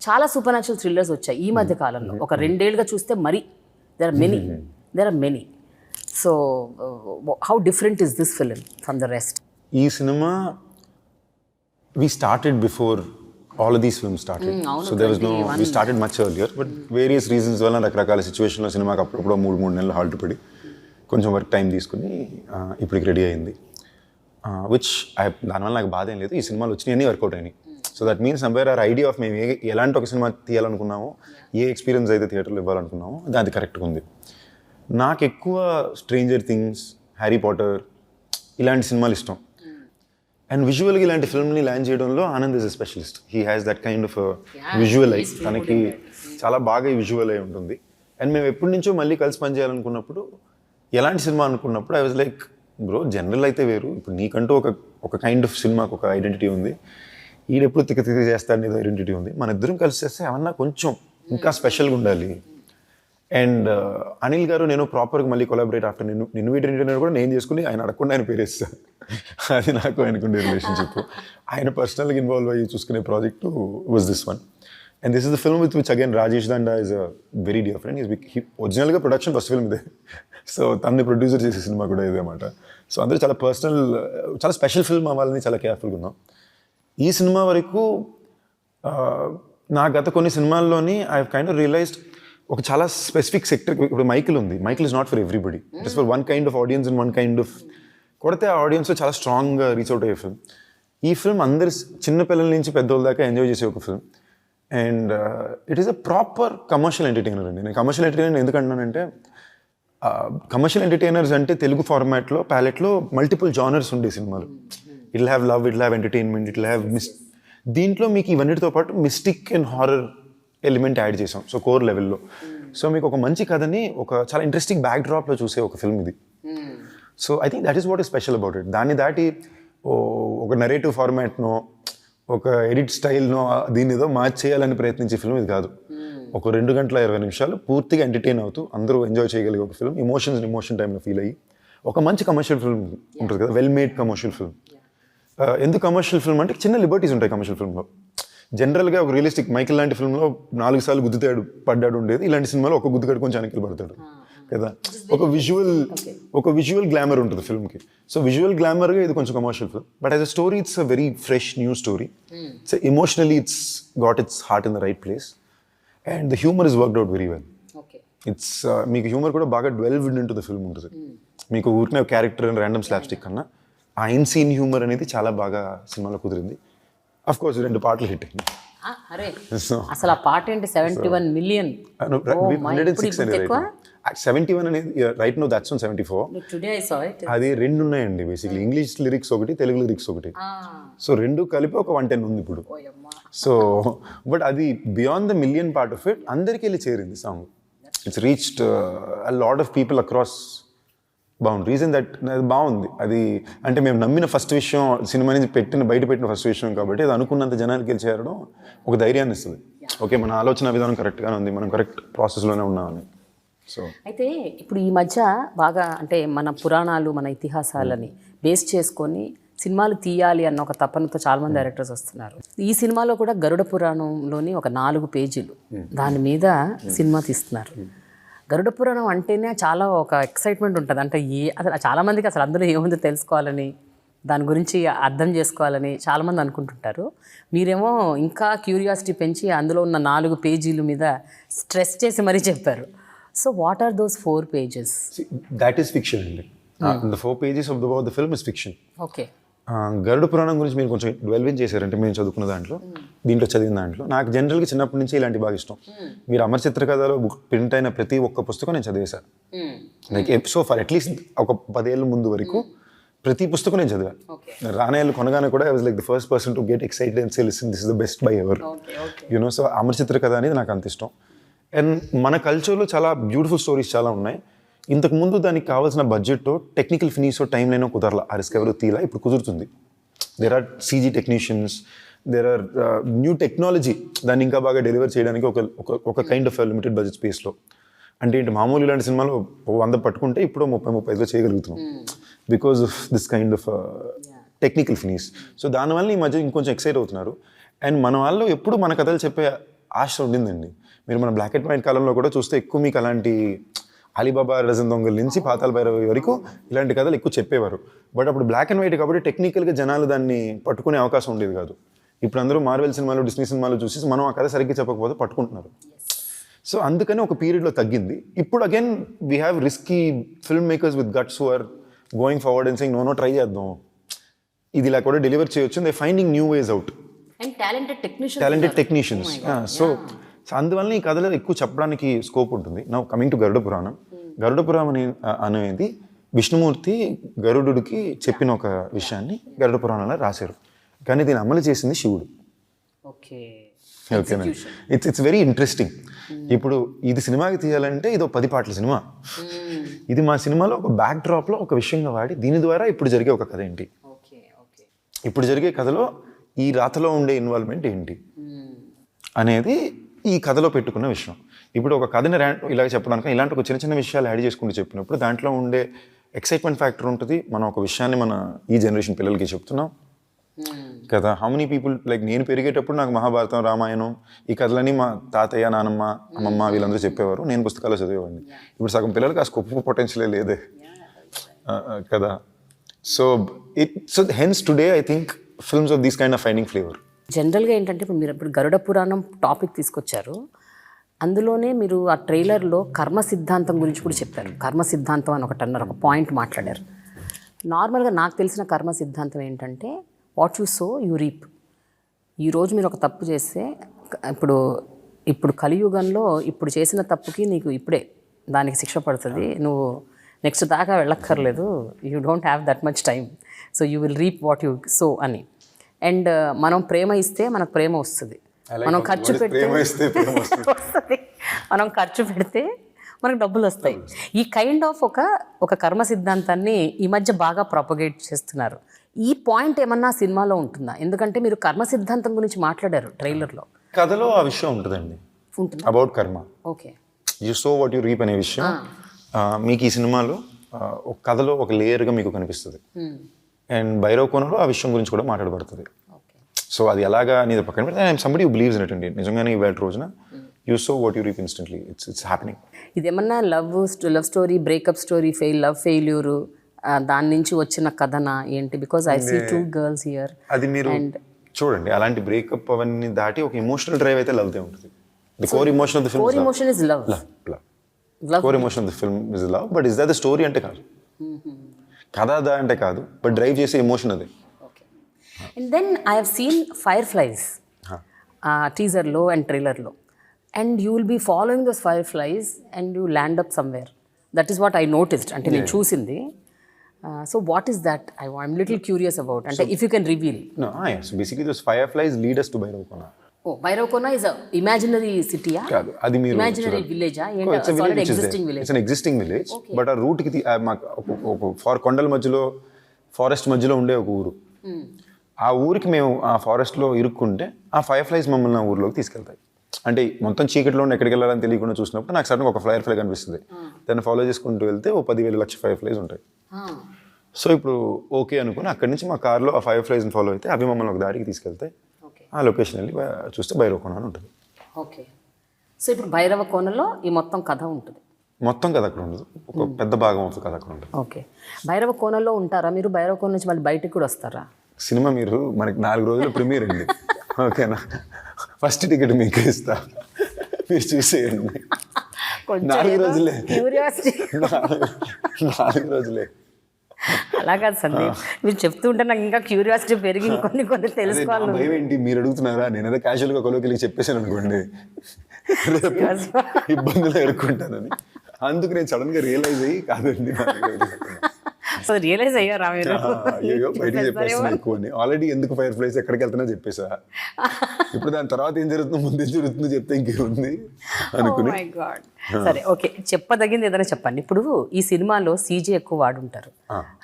చాలా సూపర్ న్యాచురల్ థ్రిల్లర్స్ వచ్చాయి ఈ మధ్య కాలంలో, ఒక 2 ఏళ్ళుగా చూస్తే మరి there are many. So how different is this film from the rest? ఈ cinema we started before all of these films started. So there was no, we started much earlier, but various reasons వల్ల రకరకాల సిచ్యువేషన్లో సినిమాకి అప్పుడప్పుడు 3 నెలలు హాల్ట్ పడి కొంచెం వర్క్ టైం తీసుకుని ఇప్పటికి రెడీ అయింది. విచ్ దానివల్ల నాకు బాధ ఏం లేదు, ఈ సినిమాలు వచ్చినాయని వర్కౌట్ అయినాయి. So that means somewhere or idea of మేము ఎలాంటి ఒక సినిమా తీయాలనుకున్నామో, ఏ ఎక్స్పీరియన్స్ అయితే థియేటర్లో ఇవ్వాలనుకున్నామో అది కరెక్ట్గా ఉంది. నాకు ఎక్కువ స్ట్రేంజర్ థింగ్స్, హ్యారీ పాటర్ ఇలాంటి సినిమాలు ఇష్టం. అండ్ విజువల్గా ఇలాంటి ఫిల్మ్ని ల్యాండ్ చేయడంలో Anand is a specialist. He has that kind of visual I, తనకి చాలా బాగా ఈ విజువల్ అయి ఉంటుంది. అండ్ మేము ఎప్పటి నుంచో మళ్ళీ కలిసి పనిచేయాలనుకున్నప్పుడు, ఎలాంటి సినిమా అనుకున్నప్పుడు I was like, bro general అయితే వేరు, ఇప్పుడు నీకంటూ ఒక కైండ్ ఆఫ్ సినిమాకి ఒక ఐడెంటిటీ ఉంది, ఈడెప్పుడు తిక్క చేస్తాడని ఏదో ఐడెంటిటీ ఉంది, మన ఇద్దరం కలిసి చేస్తే ఏమన్నా కొంచెం ఇంకా స్పెషల్గా ఉండాలి. అండ్ అనిల్ గారు నేను ప్రాపర్గా మళ్ళీ కొలాబరేట్ ఆఫ్టర్ నిన్ను వీటి కూడా నేను చేసుకుని ఆయన అడగకుండా ఆయన పేరేస్తాను. అది నాకు ఆయనకుండే రిలేషన్షిప్. ఆయన పర్సనల్గా ఇన్వాల్వ్ అయ్యి చూసుకునే project was this one. And this is the film with which again Rajesh Danda is a very dear friend. ఒరిజినల్గా ప్రొడక్షన్ ఫస్ట్ ఫిల్మ్ ఇదే, సో తనని ప్రొడ్యూసర్ చేసే సినిమా కూడా ఇదే అన్నమాట. సో అందరూ చాలా పర్సనల్, చాలా స్పెషల్ ఫిల్మ్ అవ్వాలని చాలా కేర్ఫుల్గా ఉన్నాం. ఈ సినిమా వరకు నా గత కొన్ని సినిమాల్లోని ఐ కైండ్ ఆఫ్ రియలైజ్డ్ ఒక చాలా స్పెసిఫిక్ సెక్టర్. ఇప్పుడు మైకిల్ ఉంది, Michael is not for everybody, it is for one kind of audience and one kind of, కొడితే ఆ ఆడియన్స్లో చాలా స్ట్రాంగ్గా రీచ్ అవుట్ అయ్యే ఫిల్మ్. ఈ ఫిల్మ్ అందరి చిన్నపిల్లల నుంచి పెద్దోళ్ళ దాకా ఎంజాయ్ చేసే ఒక film. And it is a proper commercial entertainer అండి. నేను కమర్షియల్ ఎంటర్టైనర్ ఎందుకు అంటున్నానంటే, కమర్షియల్ ఎంటర్టైనర్స్ అంటే తెలుగు ఫార్మాట్లో ప్యాలెట్లో మల్టిపుల్ జానర్స్ ఉండే సినిమాలు. It will have love, it will have entertainment, it will have దీంట్లో మీకు ఇవన్నిటితో పాటు mystic and horror element add చేసాం. సో కోర్ లెవెల్లో. సో మీకు ఒక మంచి కథని ఒక చాలా ఇంట్రెస్టింగ్ బ్యాక్ డ్రాప్లో చూసే ఒక ఫిల్మ్ ఇది. So I think that is what is special about it. దాన్ని దాటి ఒక నరేటివ్ ఫార్మాట్నో, ఒక ఎడిట్ స్టైల్నో దీన్ని ఏదో మార్చేయాలని ప్రయత్నించే ఫిల్మ్ ఇది కాదు. ఒక 2 గంటల 20 నిమిషాలు పూర్తిగా ఎంటర్టైన్ అవుతూ అందరూ ఎంజాయ్ చేయగలిగే ఒక ఫిల్మ్. ఇమోషన్ టైంలో ఫీల్ అయ్యి ఒక మంచి కమర్షియల్ ఫిల్మ్ ఉంటుంది కదా, వెల్ మేడ్ కమర్షియల్ ఫిల్మ్. ఎందుకు కమర్షియల్ ఫిల్మ్ అంటే చిన్న లిబర్టీస్ ఉంటాయి కమర్షియల్ ఫిల్మ్లో. జనరల్గా ఒక రియలిస్టిక్ మైకిల్ లాంటి ఫిల్మ్లో 4 సార్లు గుద్దుతాడు పడ్డాడు ఉండేది, ఇలాంటి సినిమాలో ఒక గుద్దుతాడు కొంచెం వెనక్కి పడతాడు కదా. ఒక విజువల్ గ్లామర్ ఉంటుంది ఫిల్మ్కి. సో విజువల్ గ్లామర్గా ఇది కొంచెం commercial film, but as a story it's a very fresh new story. So emotionally it's got it's heart in the right place and the humour is worked out very well. It's మీకు హ్యూమర్ కూడా బాగా డెవెల్వ్డ్ ఇంటూ ద ఫిల్మ్ ఉంటుంది. మీకు ఊరికే క్యారెక్టర్ అండ్ ర్యాండమ్ స్లాప్స్టిక్ కన్నా ఆ ఇన్సీన్ హ్యూమర్ అనేది చాలా బాగా సినిమాలో కుదిరింది. అఫ్ కోర్స్ 2 పాటలు హిట్ అయింది. అసలు ఆ పాట ఏంటి 71 million. 71 అనేది రైట్ నో దట్స్ ఆన్ 74. అది 2 ఉన్నాయండి బేసిక్లీ, ఇంగ్లీష్ లిరిక్స్ ఒకటి, తెలుగు లిరిక్స్ ఒకటి. సో 2 కలిపి ఒక 110 ఉంది ఇప్పుడు. సో బట్ అది beyond the million part of it అందరికీ వెళ్ళి చేరింది song. It's reached a lot of people across boundaries and that బాగుంది. అది అంటే మేము నమ్మిన ఫస్ట్ విషయం, సినిమా నుంచి బయట పెట్టిన ఫస్ట్ విషయం కాబట్టి అది అనుకున్నంత జనాలకి వెళ్ళి చేరడం ఒక ధైర్యాన్ని ఇస్తుంది. ఓకే, మన ఆలోచన విధానం కరెక్ట్గానే ఉంది, మనం కరెక్ట్ ప్రాసెస్లోనే ఉన్నామని. సో అయితే ఇప్పుడు ఈ మధ్య బాగా అంటే మన పురాణాలు, మన ఇతిహాసాలని బేస్ చేసుకొని సినిమాలు తీయాలి అన్న ఒక తపనతో చాలామంది డైరెక్టర్స్ వస్తున్నారు. ఈ సినిమాలో కూడా గరుడ పురాణంలోని ఒక 4 పేజీలు దాని మీద సినిమా తీస్తున్నారు. గరుడ పురాణం అంటేనే చాలా ఒక ఎక్సైట్మెంట్ ఉంటుంది. అంటే అసలు చాలామందికి అసలు అందులో ఏముందో తెలుసుకోవాలని, దాని గురించి అర్థం చేసుకోవాలని చాలామంది అనుకుంటుంటారు. మీరేమో ఇంకా క్యూరియాసిటీ పెంచి అందులో ఉన్న 4 పేజీల మీద స్ట్రెస్ చేసి మరీ చెప్పారు. So what are those 4 pages? That is fiction అండి. The 4 pages of the film is fiction. Okay. Garuda Puranam గురించి మీరు కొంచెం డెవెల్వింగ్ చేశారంటే మేము చదువుకున్న దాంట్లో, దీంట్లో చదివిన దాంట్లో నాకు జనరల్గా చిన్నప్పటి నుంచి ఇలాంటి బాగా ఇష్టం. మీరు అమర చిత్ర కథలో ప్రింట్ అయిన ప్రతి ఒక్క పుస్తకం నేను చదివేశాను. లైక్ సో ఫర్ అట్లీస్ట్ ఒక 10 ఏళ్ళ ముందు వరకు ప్రతి పుస్తకం నేను చదివాను. రానేళ్ళు కొనగానే కూడా I was like the first person to get excited and say listen this is the best by ever. You know, so అమర చిత్ర కథ అనేది నాకు అంత ఇష్టం. అండ్ మన కల్చర్లో చాలా బ్యూటిఫుల్ స్టోరీస్ చాలా ఉన్నాయి. ఇంతకుముందు దానికి కావాల్సిన బడ్జెట్తో టెక్నికల్ ఫినిషో టైం లైనో కుదరలా, ఆ రిస్క్ ఎవరు తీలా, ఇప్పుడు కుదురుతుంది. There are CG technicians, there are new technology దాన్ని ఇంకా బాగా డెలివర్ చేయడానికి ఒక కైండ్ ఆఫ్ లిమిటెడ్ బడ్జెట్ స్పేస్లో. అంటే ఏంటి, మామూలు ఇలాంటి సినిమాలు 100 పట్టుకుంటే ఇప్పుడు 30-35లో చేయగలుగుతున్నాం because of this kind of technical finish. So దానివల్ల ఈ మధ్య ఇంకొంచెం ఎక్సైట్ అవుతున్నారు. అండ్ మన వాళ్ళు ఎప్పుడు మన కథలు చెప్పే ఆశ ఉండిందండి. మీరు మన బ్లాక్ అండ్ వైట్ కాలంలో కూడా చూస్తే ఎక్కువ మీకు అలాంటి అలీబాబా రజన్ దొంగల నుంచి పాతాళ భైరవి వరకు ఇలాంటి కథలు ఎక్కువ చెప్పేవారు. బట్ అప్పుడు బ్లాక్ అండ్ వైట్ కాబట్టి టెక్నికల్గా జనాలు దాన్ని పట్టుకునే అవకాశం ఉండేది కాదు. ఇప్పుడు అందరూ మార్వెల్ సినిమాలు డిస్నీ సినిమాలు చూసి మనం ఆ కథ సరిగ్గా చెప్పకపోతే పట్టుకుంటున్నారు. సో అందుకని ఒక పీరియడ్లో తగ్గింది. ఇప్పుడు again we have risky film makers with guts who are going forward and saying no try చేద్దాం, ఇది ఇలా కూడా డెలివర్ చేయొచ్చు. They finding new ways out. And talented technicians. So అందువల్ల ఈ కథలో ఎక్కువ చెప్పడానికి స్కోప్ ఉంటుంది. నౌ కమింగ్ టు గరుడ పురాణం. గరుడ పురాణం అనేది విష్ణుమూర్తి గరుడుడికి చెప్పిన ఒక విషయాన్ని గరుడ పురాణంలో రాశారు, కానీ దీన్ని అమలు చేసింది శివుడు. ఓకేనా? It's very interesting. ఇప్పుడు ఇది సినిమాకి తీయాలంటే ఇది 10 పాటల సినిమా. ఇది మా సినిమాలో ఒక బ్యాక్ డ్రాప్లో ఒక విషయంగా వాడి దీని ద్వారా ఇప్పుడు జరిగే ఒక కథ ఏంటి, ఇప్పుడు జరిగే కథలో ఈ రాతలో ఉండే ఇన్వాల్వ్మెంట్ ఏంటి అనేది ఈ కథలో పెట్టుకున్న విషయం. ఇప్పుడు ఒక కథని ఇలాగ చెప్పడానికి ఇలాంటి ఒక చిన్న చిన్న విషయాలు యాడ్ చేసుకుంటూ చెప్పినప్పుడు దాంట్లో ఉండే ఎక్సైట్మెంట్ ఫ్యాక్టర్ ఉంటుంది. మనం ఒక విషయాన్ని మన ఈ జనరేషన్ పిల్లలకి చెప్తున్నాం కదా. హౌ మెనీ పీపుల్ లైక్ నేను పెరిగేటప్పుడు నాకు మహాభారతం, రామాయణం ఈ కథలని మా తాతయ్య, నానమ్మ, అమ్మమ్మ వీళ్ళందరూ చెప్పేవారు, నేను పుస్తకాలు చదివేవాడిని. ఇప్పుడు సగం పిల్లలకి ఆ స్కోప్ పొటెన్షియలే లేదే కదా. So hence today I think films of these kind of finding flavour. జనరల్గా ఏంటంటే ఇప్పుడు మీరు ఇప్పుడు గరుడ పురాణం టాపిక్ తీసుకొచ్చారు, అందులోనే మీరు ఆ ట్రైలర్లో కర్మ సిద్ధాంతం గురించి కూడా చెప్పారు. కర్మ సిద్ధాంతం అని ఒకటి అన్నారు, ఒక పాయింట్ మాట్లాడారు. నార్మల్గా నాకు తెలిసిన కర్మ సిద్ధాంతం ఏంటంటే what you so you reap. ఈరోజు మీరు ఒక తప్పు చేస్తే ఇప్పుడు కలియుగంలో ఇప్పుడు చేసిన తప్పుకి నీకు ఇప్పుడే దానికి శిక్ష పడుతుంది, నువ్వు నెక్స్ట్ దాకా వెళ్ళక్కర్లేదు, you don't have that much time, so you will reap what you so అని. అండ్ మనం ప్రేమ ఇస్తే మనకు ప్రేమ వస్తుంది, మనం ఖర్చు పెడితే వస్తుంది, మనం ఖర్చు పెడితే మనకు డబ్బులు వస్తాయి. ఈ కైండ్ ఆఫ్ ఒక కర్మ సిద్ధాంతాన్ని ఈ మధ్య బాగా ప్రొపగేట్ చేస్తున్నారు. ఈ పాయింట్ ఏమన్నా సినిమాలో ఉంటుందా? ఎందుకంటే మీరు కర్మ సిద్ధాంతం గురించి మాట్లాడారు ట్రైలర్లో. కథలో ఆ విషయం ఉంటుందండి, అబౌట్ కర్మ. Okay, you so what you reap అనే విషయం మీకు ఈ సినిమాలో ఒక కథలో ఒక లేయర్గా మీకు కనిపిస్తుంది. అండ్ భైరవకోనలో ఆ విషయం గురించి కూడా మాట్లాడబడుతుంది. సో అది ఎలాగా అనేది పక్కన పెడితే I'm somebody who believes in it అండి. నిజంగానే ఇవాళ రోజున you so what you reap instantly, it's happening. ఇది ఏమన్నా love story, breakup story, love failure, దాని నుంచి వచ్చిన కథనా ఏంటి? Because I see 2 girls here. అది మీరు చూడండి, అలాంటి బ్రేకప్ అవన్నీ దాటి ఒక ఎమోషనల్ డ్రైవ్ అయితే లవ్దే ఉంటుంది. The core emotion of the film, core emotion is love. Core emotion of the film is love. But is that the story అంటే కాదు, కథ దా అంటే కాదు, బట్ డ్రైవ్ చేసే ఎమోషన్ అది. And then I have seen fireflies టీజర్లో అండ్ ట్రైలర్లో, and you will be following those fireflies and you land up somewhere. That is what I noticed, అంటే నేను చూసింది. So what is that? I'm little curious about, అంటే if you can reveal. So basically those fireflies lead us to Bhairavakona. Oh, Bhairavakona is a imaginary సిటీయా? కాదు, అది మీరు ఇమాజినరీ విలేజా? ఏంటి? Solid existing village. It's an existing village, but ఆ రూట్ కి ఒక కొండల మధ్యలో ఫారెస్ట్ మధ్యలో ఉండే ఒక ఊరు. ఆ ఊరికి మేము ఆ ఫారెస్ట్లో ఇరుక్కుంటే ఆ ఫైర్ఫ్లైస్ మమ్మల్ని ఆ ఊర్లోకి తీసుకెళ్తాయి. అంటే మొత్తం చీకట్లో ఉండి ఎక్కడికి వెళ్ళాలని తెలియకుండా చూసినప్పుడు నాకు సడన్గా ఒక ఫైర్ఫ్లై కనిపిస్తుంది. దాన్ని ఫాలో చేసుకుంటూ వెళ్తే 10,000 లక్ష ఫైర్ఫ్లైస్ ఉంటాయి. సో ఇప్పుడు ఓకే అనుకుని అక్కడి నుంచి మా కార్లో ఆ ఫైర్ఫ్లైస్ని ఫాలో అయితే అవి మమ్మల్ని ఒక దారికి తీసుకెళ్తాయి. ఆ లొకేషన్ వెళ్ళి చూస్తే భైరవకోన అని ఉంటుంది. ఓకే, సో ఇప్పుడు భైరవకోనలో ఈ మొత్తం కథ ఉంటుంది. మొత్తం కథ అక్కడ ఉండదు, ఒక పెద్ద భాగం అవుతుంది కథ అక్కడ ఉంటుంది. ఓకే, భైరవకోనలో ఉంటారా మీరు? భైరవకోన నుంచి మళ్ళీ బయటకు కూడా వస్తారా? సినిమా మీరు మనకి 4 రోజులు ప్రీమియర్ అండి. ఓకేనా, ఫస్ట్ టికెట్ మీకు ఇస్తా, మీరు చూసేయండి. 4 రోజులే, 4 రోజులే. అలా కాదు సందీప్, మీరు చెప్తూ ఉంటే నాకు ఇంకా క్యూరియాసిటీ పెరిగి కొన్ని తెలుసుకోవాలి. భయం ఏంటి మీరు అడుగుతున్నారా? నేను ఏదో క్యాజువల్గా కొలోకి చెప్పేశాను అనుకోండి, ఇబ్బందులు ఎదుర్కొంటానని. అందుకు నేను సడన్గా రియలైజ్ అయ్యి కాదండి. సో రియలైజ్ అయ్యారా మీరు? అయ్యో బయటికి చెప్పేస్తాను ఎక్కువ అని. ఆల్రెడీ ఎందుకు ఫైర్ఫ్లైస్ ఎక్కడికి వెళ్తున్నా చెప్పేసా. ఇప్పుడు దాని తర్వాత ఏం జరుగుతుందో ముందు ఏం జరుగుతుందో చెప్తే ఇంకేముంది అనుకుని. సరే, ఓకే, చెప్పదగింది ఏదైనా చెప్పండి. ఇప్పుడు ఈ సినిమాలో సీజీ ఎక్కువ వాడుంటారు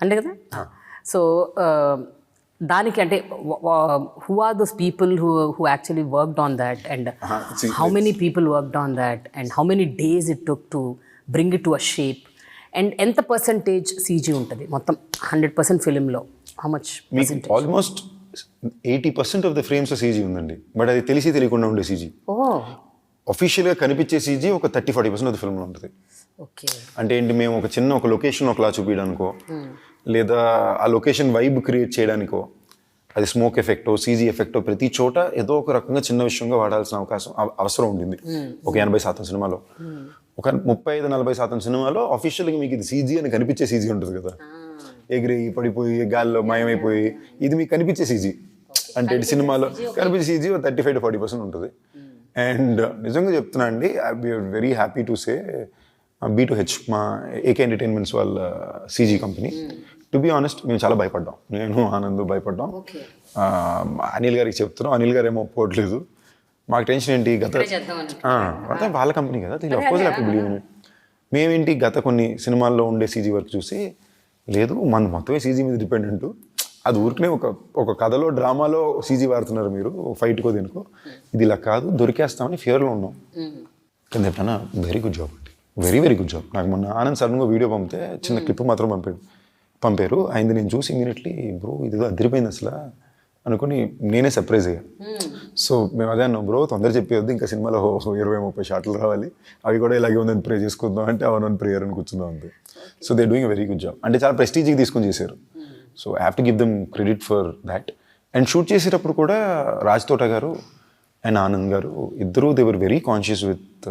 అంటే కదా. సో దానికి అంటే who are those people who actually worked on that, and how many people worked on that, and how many days it took to bring it to a shape, and ఎంత పర్సంటేజ్ సీజీ ఉంటుంది మొత్తం 100% ఫిలింలో? How much? Almost 80% of the frames CG ఉందండి, బట్ అది తెలిసి తెలియకుండా ఉండే సీజీ. అఫీషియల్గా కనిపించే సీజీ ఒక 30-40% ఆఫ్ ద ఫిల్మ్లో ఉంటుంది. ఓకే, అంటే ఏంటి, మేము ఒక చిన్న ఒక లొకేషన్ ఒకలా చూపించడానికో, లేదా ఆ లొకేషన్ వైబ్ క్రియేట్ చేయడానికో అది స్మోక్ ఎఫెక్టో సీజీ ఎఫెక్టో ప్రతి చోట ఏదో ఒక రకంగా చిన్న విషయంగా వాడాల్సిన అవసరం ఉండింది ఒక 80% సినిమాలో. ఒక 35-40% సినిమాలో అఫీషియల్గా మీకు ఇది సీజీ అని కనిపించే సీజీ ఉంటుంది కదా, ఎగిరి పడిపోయి గాల్లో మాయమైపోయి, ఇది మీకు కనిపించే సీజీ. అంటే ఇటు సినిమాలో కనిపించే సీజీ 35-40% ఉంటుంది. అండ్ నిజంగా చెప్తున్నా అండి, I very happy to say B2H మా ఏకే ఎంటర్టైన్మెంట్స్ వాళ్ళ CG company, to be honest మేము చాలా భయపడ్డాం. నేను ఆనంద్ భయపడ్డాం. అనిల్ గారికి చెప్తున్నాం, అనిల్ గారు ఏమో ఒప్పుకోవట్లేదు. మాకు టెన్షన్ ఏంటి, గత వాళ్ళ కంపెనీ కదా, మేమేంటి గత కొన్ని సినిమాల్లో ఉండే సీజీ వర్క్ చూసి, లేదు మన మొత్తమే సీజీ మీద డిపెండెంట్, అది ఊరికనే ఒక కథలో డ్రామాలో సీజీ వాడుతున్నారు మీరు ఫైట్కో దేనికో, ఇది ఇలా కాదు దొరికేస్తామని ఫియర్లో ఉన్నాం. కింద ఎప్పుడన్నా వెరీ గుడ్ జాబ్ అండి, వెరీ వెరీ గుడ్ జాబ్. నాకు మొన్న ఆనంద్ సడన్గా వీడియో పంపితే చిన్న క్లిప్ మాత్రం పంపారు. అయింది నేను చూసి ఇమీడియట్లీ బ్రో ఇదిగో అదిరిపోయింది అసలు అనుకుని నేనే సర్ప్రైజ్ అయ్యా. సో మేము అదే అన్నాం, బ్రో తొందర చెప్పేవద్దు, ఇంకా సినిమాలో 20-30 షాట్లు రావాలి, అవి కూడా ఇలాగే ఉందని ప్రే చేసుకుందాం అంటే అవునని ప్రేయర్ అని కూర్చుందాం అంతే. So they doing very good job. అంటే చాలా ప్రెస్టీజ్కి తీసుకొని చేశారు. So I have to give them credit for that. And shoot చేసేటప్పుడు కూడా రాజ్ తోట గారు అండ్ ఆనంద్ గారు ఇద్దరు they were very conscious with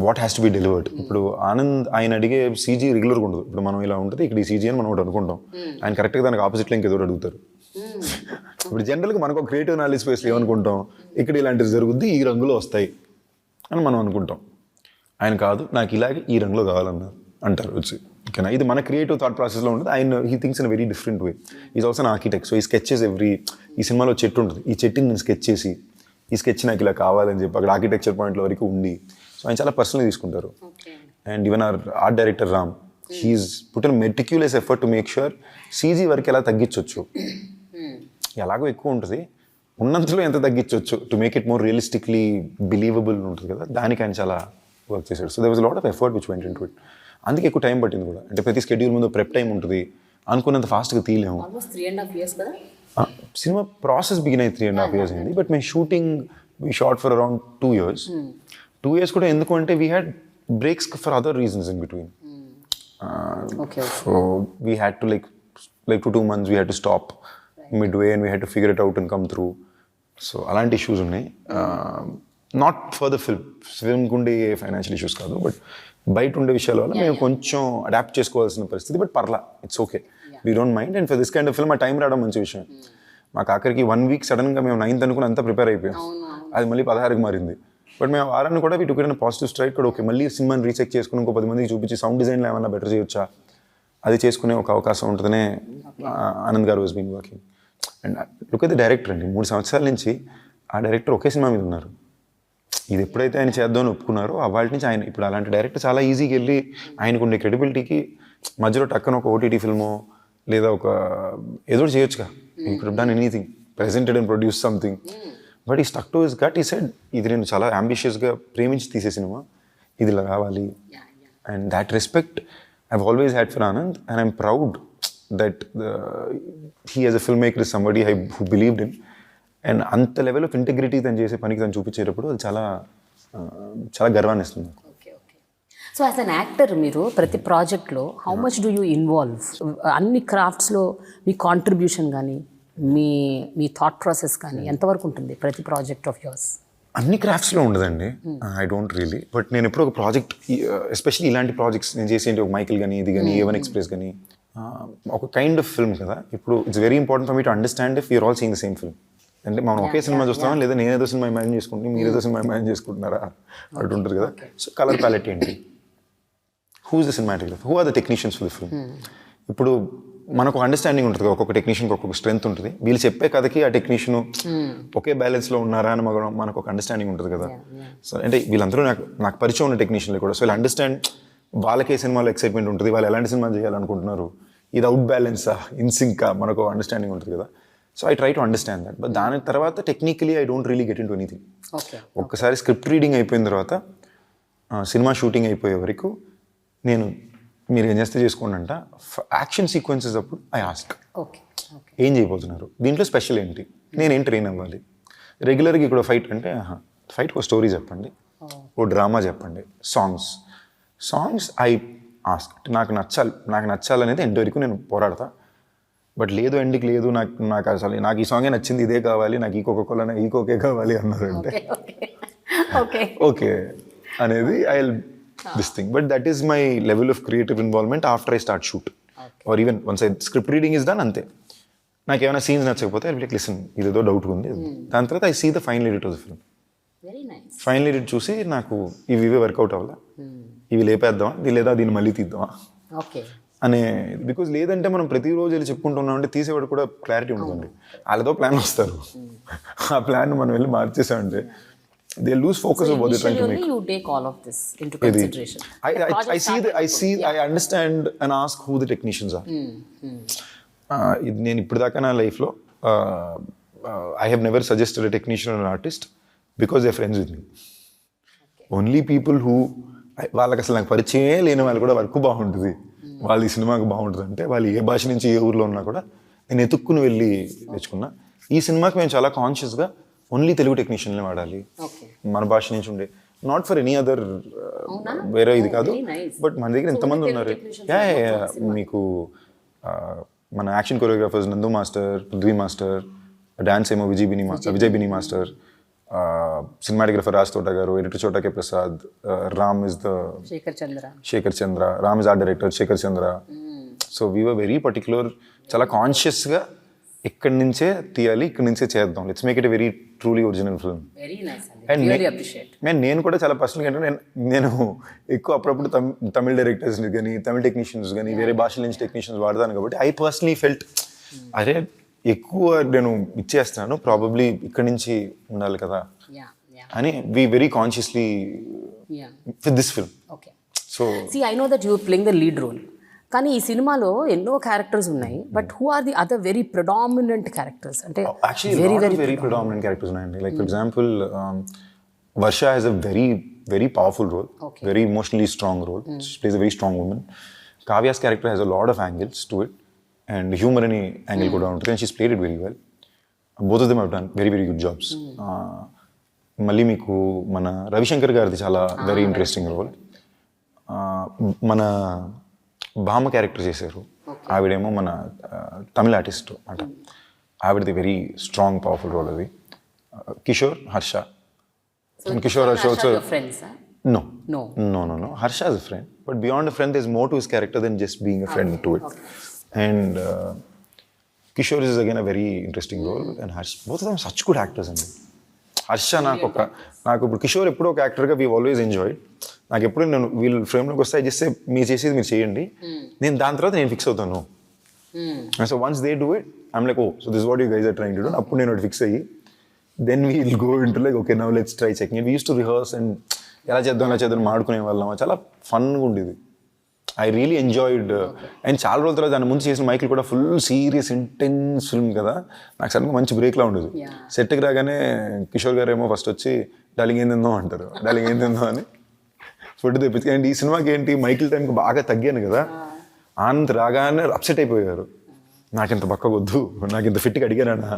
what has to be delivered. ఇప్పుడు ఆనంద్ ఆయన అడిగే సీజీ రెగ్యులర్గా ఉండదు. ఇప్పుడు మనం ఇలా ఉంటుంది, ఇక్కడ ఈ సీజీ అని మనం ఒకటి అనుకుంటాం, ఆయన కరెక్ట్గా దానికి ఆపోజిట్లో ఇంకేదో అడుగుతారు. ఇప్పుడు జనరల్గా మనకు ఒక క్రియేటివ్ నాలెడ్జ్ స్పేస్లో ఏమనుకుంటాం, ఇక్కడ ఇలాంటివి జరుగుద్ది, ఈ రంగులో వస్తాయి అని మనం అనుకుంటాం. ఆయన కాదు, నాకు ఇలాగే ఈ రంగులో కావాలన్నారు అంటారు వచ్చి. ఓకేనా, ఇది మన క్రియేటివ్ థాట్ ప్రాసెస్లో ఉంటుంది. ఆయన he thinks in very different way. Is also an architect. So ఈ స్కెచెస్ ఈ సినిమాలో చెట్టు ఉంటుంది, ఈ చెట్టుని నేను స్కెచ్ చేసి ఈ స్కెచ్ నాకు ఇలా కావాలని చెప్పి అక్కడ ఆర్కిటెక్చర్ పాయింట్లో వరకు ఉండి, సో ఆయన చాలా పర్సనల్గా తీసుకుంటారు. And even art director Ram, he's put an meticulous effort to make sure CG వరకు ఎలా తగ్గించవచ్చు, ఎలాగో ఎక్కువ ఉంటుంది ఉన్నంతలో ఎంత తగ్గించవచ్చు to make it more realistically believable ఉంటుంది కదా, దానికి ఆయన చాలా వర్క్ చేశాడు. So there was lot of effort which went into it. అందుకే ఎక్కువ టైం పట్టింది కూడా. అంటే ప్రతి స్కెడ్యూల్ ముందు ప్రెప్ టైం ఉంటుంది, అనుకున్నంత ఫాస్ట్గా తీయలేము. సినిమా ప్రాసెస్ బిగిన్ అయ్యి 3.5 years అయింది, బట్ మేము shooting we shot for around 2 years. 2 years కూడా ఎందుకు అంటే we had breaks for other reasons in between. So we had to like 2 months we had to stop midway and we had to figure it out and come through. So అలాంటి ఇష్యూస్ ఉన్నాయి. నాట్ ఫర్ ద ఫిల్మ్కి ఉండే ఫైనాన్షియల్ ఇష్యూస్ కాదు, బట్ బయట ఉండే విషయాల వల్ల మేము కొంచెం అడాప్ట్ చేసుకోవాల్సిన పరిస్థితి. బట్ పర్లా, it's okay, we don't mind. And for this kind of film ఆ టైం రావడం మంచి విషయం. మాకు ఆఖరికి 1 week సడన్గా మేము 9th అనుకుని అంతా ప్రిపేర్ అయిపోయాం, అది మళ్ళీ 16కి మారింది. బట్ మేము వారాన్ని కూడా we took it in positive strike కూడా. ఓకే, మళ్ళీ సినిమాని రీచెక్ చేసుకుని ఇంకో 10 మందికి చూపించి సౌండ్ డిజైన్లో ఏమన్నా బెటర్ చేయొచ్చా, అది చేసుకునే ఒక అవకాశం ఉంటుందనే ఆనంద్ గారు was been working. And look at the director అండి, 3 సంవత్సరాల నుంచి ఆ డైరెక్టర్ ఒకే సినిమా మీద ఉన్నారు. ఇది ఎప్పుడైతే ఆయన చేద్దామని ఒప్పుకున్నారో అవాళ నుంచి ఆయన, ఇప్పుడు అలాంటి డైరెక్టర్ చాలా ఈజీగా వెళ్ళి ఆయనకు ఉండే క్రెడిబిలిటీకి మధ్యలో టక్కన ఒక ఓటీటీ ఫిల్మో లేదా ఒక ఏదో చేయొచ్చుగా, ఇప్పుడు done anything, presented and produce something. But ఈ స్టక్ టు హిస్ గట్, ఈ సెడ్ ఇది నేను చాలా అంబిషియస్గా ప్రేమించి తీసే సినిమా, ఇది ఇలా కావాలి. And that respect I have always had for Anand, and I'm proud that he as a filmmaker is somebody who believed in. And అంత లెవెల్ ఆఫ్ ఇంటెగ్రిటీ తను చేసే పనికి తను చూపించేటప్పుడు అది చాలా చాలా గర్వాన్ని ఇస్తుంది. సో యాజ్ అన్ యాక్టర్ మీరు ప్రతి ప్రాజెక్ట్లో how much do you involve? అన్ని క్రాఫ్ట్స్లో మీ కాంట్రిబ్యూషన్ కానీ మీ థాట్ ప్రాసెస్ కానీ ఎంతవరకు ఉంటుంది ప్రతి ప్రాజెక్ట్ ఆఫ్ యోర్స్? అన్ని క్రాఫ్ట్స్లో ఉండదండి, ఐ డోంట్ రియలీ. బట్ నేను ఎప్పుడు ఒక ప్రాజెక్ట్, ఎస్పెషల్లీ ఇలాంటి ప్రాజెక్ట్స్ నేను చేసేంటి, ఒక మైకిల్ కానీ ఇది కానీ A1 Express కానీ ఒక కైండ్ ఆఫ్ ఫిల్మ్ కదా. ఇప్పుడు it's very important for me to understand if you're all seeing the same film. అంటే మనం ఒకే సినిమా చూస్తామా, లేదా నేనేదో సినిమా ఇమాజిన్ చేసుకుంటే మీరేదో సినిమా ఇమాజిన్ చేసుకుంటున్నారా అటు ఉంటుంది కదా. సో కలర్ ప్యాలెట్ ఏంటి, who is the cinematographer, who are the technicians for the film. ఇప్పుడు మనకు అండర్స్టాండింగ్ ఉంటుంది, ఒక్కొక్క టెక్నీషియన్కి ఒక్కొక్క స్ట్రెంత్ ఉంటుంది. వీళ్ళు చెప్పే కథకి ఆ టెక్నీషియన్ ఒకే బ్యాలెన్స్లో ఉన్నారా అని మనకు ఒక అండర్స్టాండింగ్ ఉంటుంది కదా. సో అంటే వీళ్ళందరూ నాకు పరిచయం ఉన్న టెక్నీషియన్లు కూడా. సో వీళ్ళు అండర్స్టాండ్, వాళ్ళకే సినిమాలో ఎక్సైట్మెంట్ ఉంటుంది, వాళ్ళు ఎలాంటి సినిమా చేయాలనుకుంటున్నారు, ఇది అవుట్ బ్యాలెన్సా ఇన్సింకా, మనకు అండర్స్టాండింగ్ ఉంటుంది కదా. So I try to understand that. But దాని తర్వాత technically I don't really get in to anything. ఒక్కసారి స్క్రిప్ట్ రీడింగ్ అయిపోయిన తర్వాత సినిమా షూటింగ్ అయిపోయే వరకు నేను మీరు ఏం చేస్తే చేసుకోండి అంట. యాక్షన్ సీక్వెన్సెస్ అప్పుడు ఐ ఆస్క్ ఏం చేయబోతున్నారు, దీంట్లో స్పెషల్ ఏంటి, నేనేం ట్రైన్ అవ్వాలి. రెగ్యులర్గా ఇక్కడ ఫైట్ అంటే ఫైట్కి ఒక స్టోరీ చెప్పండి, ఓ డ్రామా చెప్పండి, సాంగ్స్ ఐ ఆస్క్. నాకు నచ్చాలనేది ఎండ్ వరకు నేను పోరాడతా. బట్ లేదు ఎండ్కి లేదు, నాకు అసలు నాకు ఈ సాంగే నచ్చింది, ఇదే కావాలి, నాకు ఈ కోకోకోలా ఈ కోకే కావాలి అన్నారంటే ఓకే అనేది I will this thing. But that is my level of creative involvement after I start shoot or even once I script reading is done, అంతే. నాకు ఏమైనా సీన్స్ నచ్చకపోతే ఐ విల్ లిసన్, ఇదేదో డౌట్ ఉంది, దాని తర్వాత I see the final edit of the film. Final edit చూసి నాకు ఇవి వర్కౌట్ అవ్వాలా, ఇవి లేపేద్దామా, లేదా దీన్ని మళ్ళీ తీద్దామా అనే. బికాజ్ లేదంటే మనం ప్రతిరోజు వెళ్ళి చెప్పుకుంటున్నాం అంటే తీసేవాడు కూడా క్లారిటీ ఉంటుంది. వాళ్ళతో ప్లాన్ వస్తారు, ఆ ప్లాన్ మనం వెళ్ళి మార్చేసామంటే they lose focus of what they're trying to make. You take all of this into consideration. I understand and ask who the technicians are. నేను ఇప్పుడు దాకా నా లైఫ్లో I have never suggested a technician or an artist because they're friends with me. Only people who వాళ్ళకి అసలు నాకు పరిచయమే లేని వాళ్ళు కూడా వర్క్ బాగుంటుంది, వాళ్ళు ఈ సినిమాకి బాగుంటుంది అంటే వాళ్ళు ఏ భాష నుంచి ఏ ఊర్లో ఉన్నా కూడా నేను ఎత్తుక్కుని వెళ్ళి తెచ్చుకున్నా. ఈ సినిమాకి మేము చాలా కాన్షియస్గా ఓన్లీ తెలుగు టెక్నీషియన్లే వాడాలి, మన భాష నుంచి ఉండే, నాట్ ఫర్ ఎనీ అదర్ వేరే ఇది కాదు. బట్ మన దగ్గర ఎంతమంది ఉన్నారు, మీకు మన action choreographers Nandu master, Prithvi master, dance ఏమో Vijay Bini master, cinematographer Raj Thota garu, editor Chota K Prasad, Ram is the Shekhar Chandra, Ram is art director Shekhar Chandra. So we were very particular, చాలా కాన్షియస్గా ఇక్కడి నుంచే తీయాలి, ఇక్కడి నుంచే చేద్దాం, let's make it a very truly original film. And నేను కూడా చాలా పర్సనల్గా ఏంటంటే నేను ఎక్కువ అప్పుడప్పుడు తమిళ డైరెక్టర్స్ కానీ తమిళ టెక్నీషియన్స్ కానీ వేరే భాషల నుంచి టెక్నీషియన్స్ వాడతాను కాబట్టి ఐ పర్సనలీ ఫెల్ట్ అరే ఎక్కువ నేను ఇచ్చేస్తున్నాను, ప్రాబబ్లీ ఇక్కడి నుంచి ఉండాలి కదా అని we very consciously with this film. So I know that you are playing the lead role, కానీ ఈ సినిమాలో ఎన్నో క్యారెక్టర్స్ ఉన్నాయి, but who are the other very predominant characters? అంటే వెరీ ప్రెడామినెంట్ క్యారెక్టర్స్ ఉన్నాయండి. Like for example Varsha has a very powerful role, very emotionally strong role, she plays a very strong women. Kavya's character has a lot of angles to it and humour అని యాంగిల్ కూడా ఉంటుంది, and she's played it very well. Both of them have done very good jobs. మళ్ళీ మీకు మన రవిశంకర్ గారిది చాలా వెరీ ఇంట్రెస్టింగ్ రోల్. మన బామ్మ క్యారెక్టర్ చేశారు, ఆవిడేమో మన తమిళ ఆర్టిస్ట్ అంట, ఆవిడది వెరీ స్ట్రాంగ్ పవర్ఫుల్ రోల్ అది. Kishore, Harsha. Kishore, Harsha also no. Harsha is a friend, but beyond a friend there's more to his character than just being a friend to it. And Kishore is again a very interesting role, and Harsha, both of them such good actors అండి. హర్ష నాకు ఇప్పుడు కిషోర్ ఎప్పుడో ఒక యాక్టర్గా వీ ఆల్వేస్ ఎంజాయ్డ్. నాకు ఎప్పుడు నేను వీళ్ళు ఫ్రేమ్లోకి వస్తే చేస్తే మీరు చేసేది మీరు చేయండి, నేను దాని తర్వాత నేను ఫిక్స్ అవుతాను. So once they do it I'm like oh so this what you guys are trying to do, అప్పుడు నేను ఫిక్స్ అయ్యి then we will go into like okay now let's try checking it. We use to rehearse and ఎలా చేద్దాం మాడుకునే వాళ్ళం, చాలా ఫన్గా ఉండేది. I really enjoyed. అండ్ చాలా రోజుల తర్వాత దాని ముందు చేసిన మైకిల్ కూడా ఫుల్ సీరియస్ ఇంటెన్స్ ఫిల్మ్ కదా, నాకు సడన్గా మంచి బ్రేక్లా ఉండేది. సెట్కి రాగానే కిషోర్ గారు ఏమో ఫస్ట్ వచ్చి డార్లింగ్ ఏం తిందాం అంటారు, డార్లింగ్ ఏం తిందాం అని ఫుడ్ తెప్పించి. అండ్ ఈ సినిమాకి ఏంటి మైకిల్ టైంకి బాగా తగ్గాను కదా, ఆనంద్ రాగానే అప్సెట్ అయిపోయారు. నాకింత పక్కకొద్దు, నాకు ఇంత ఫిట్గా అడిగానా,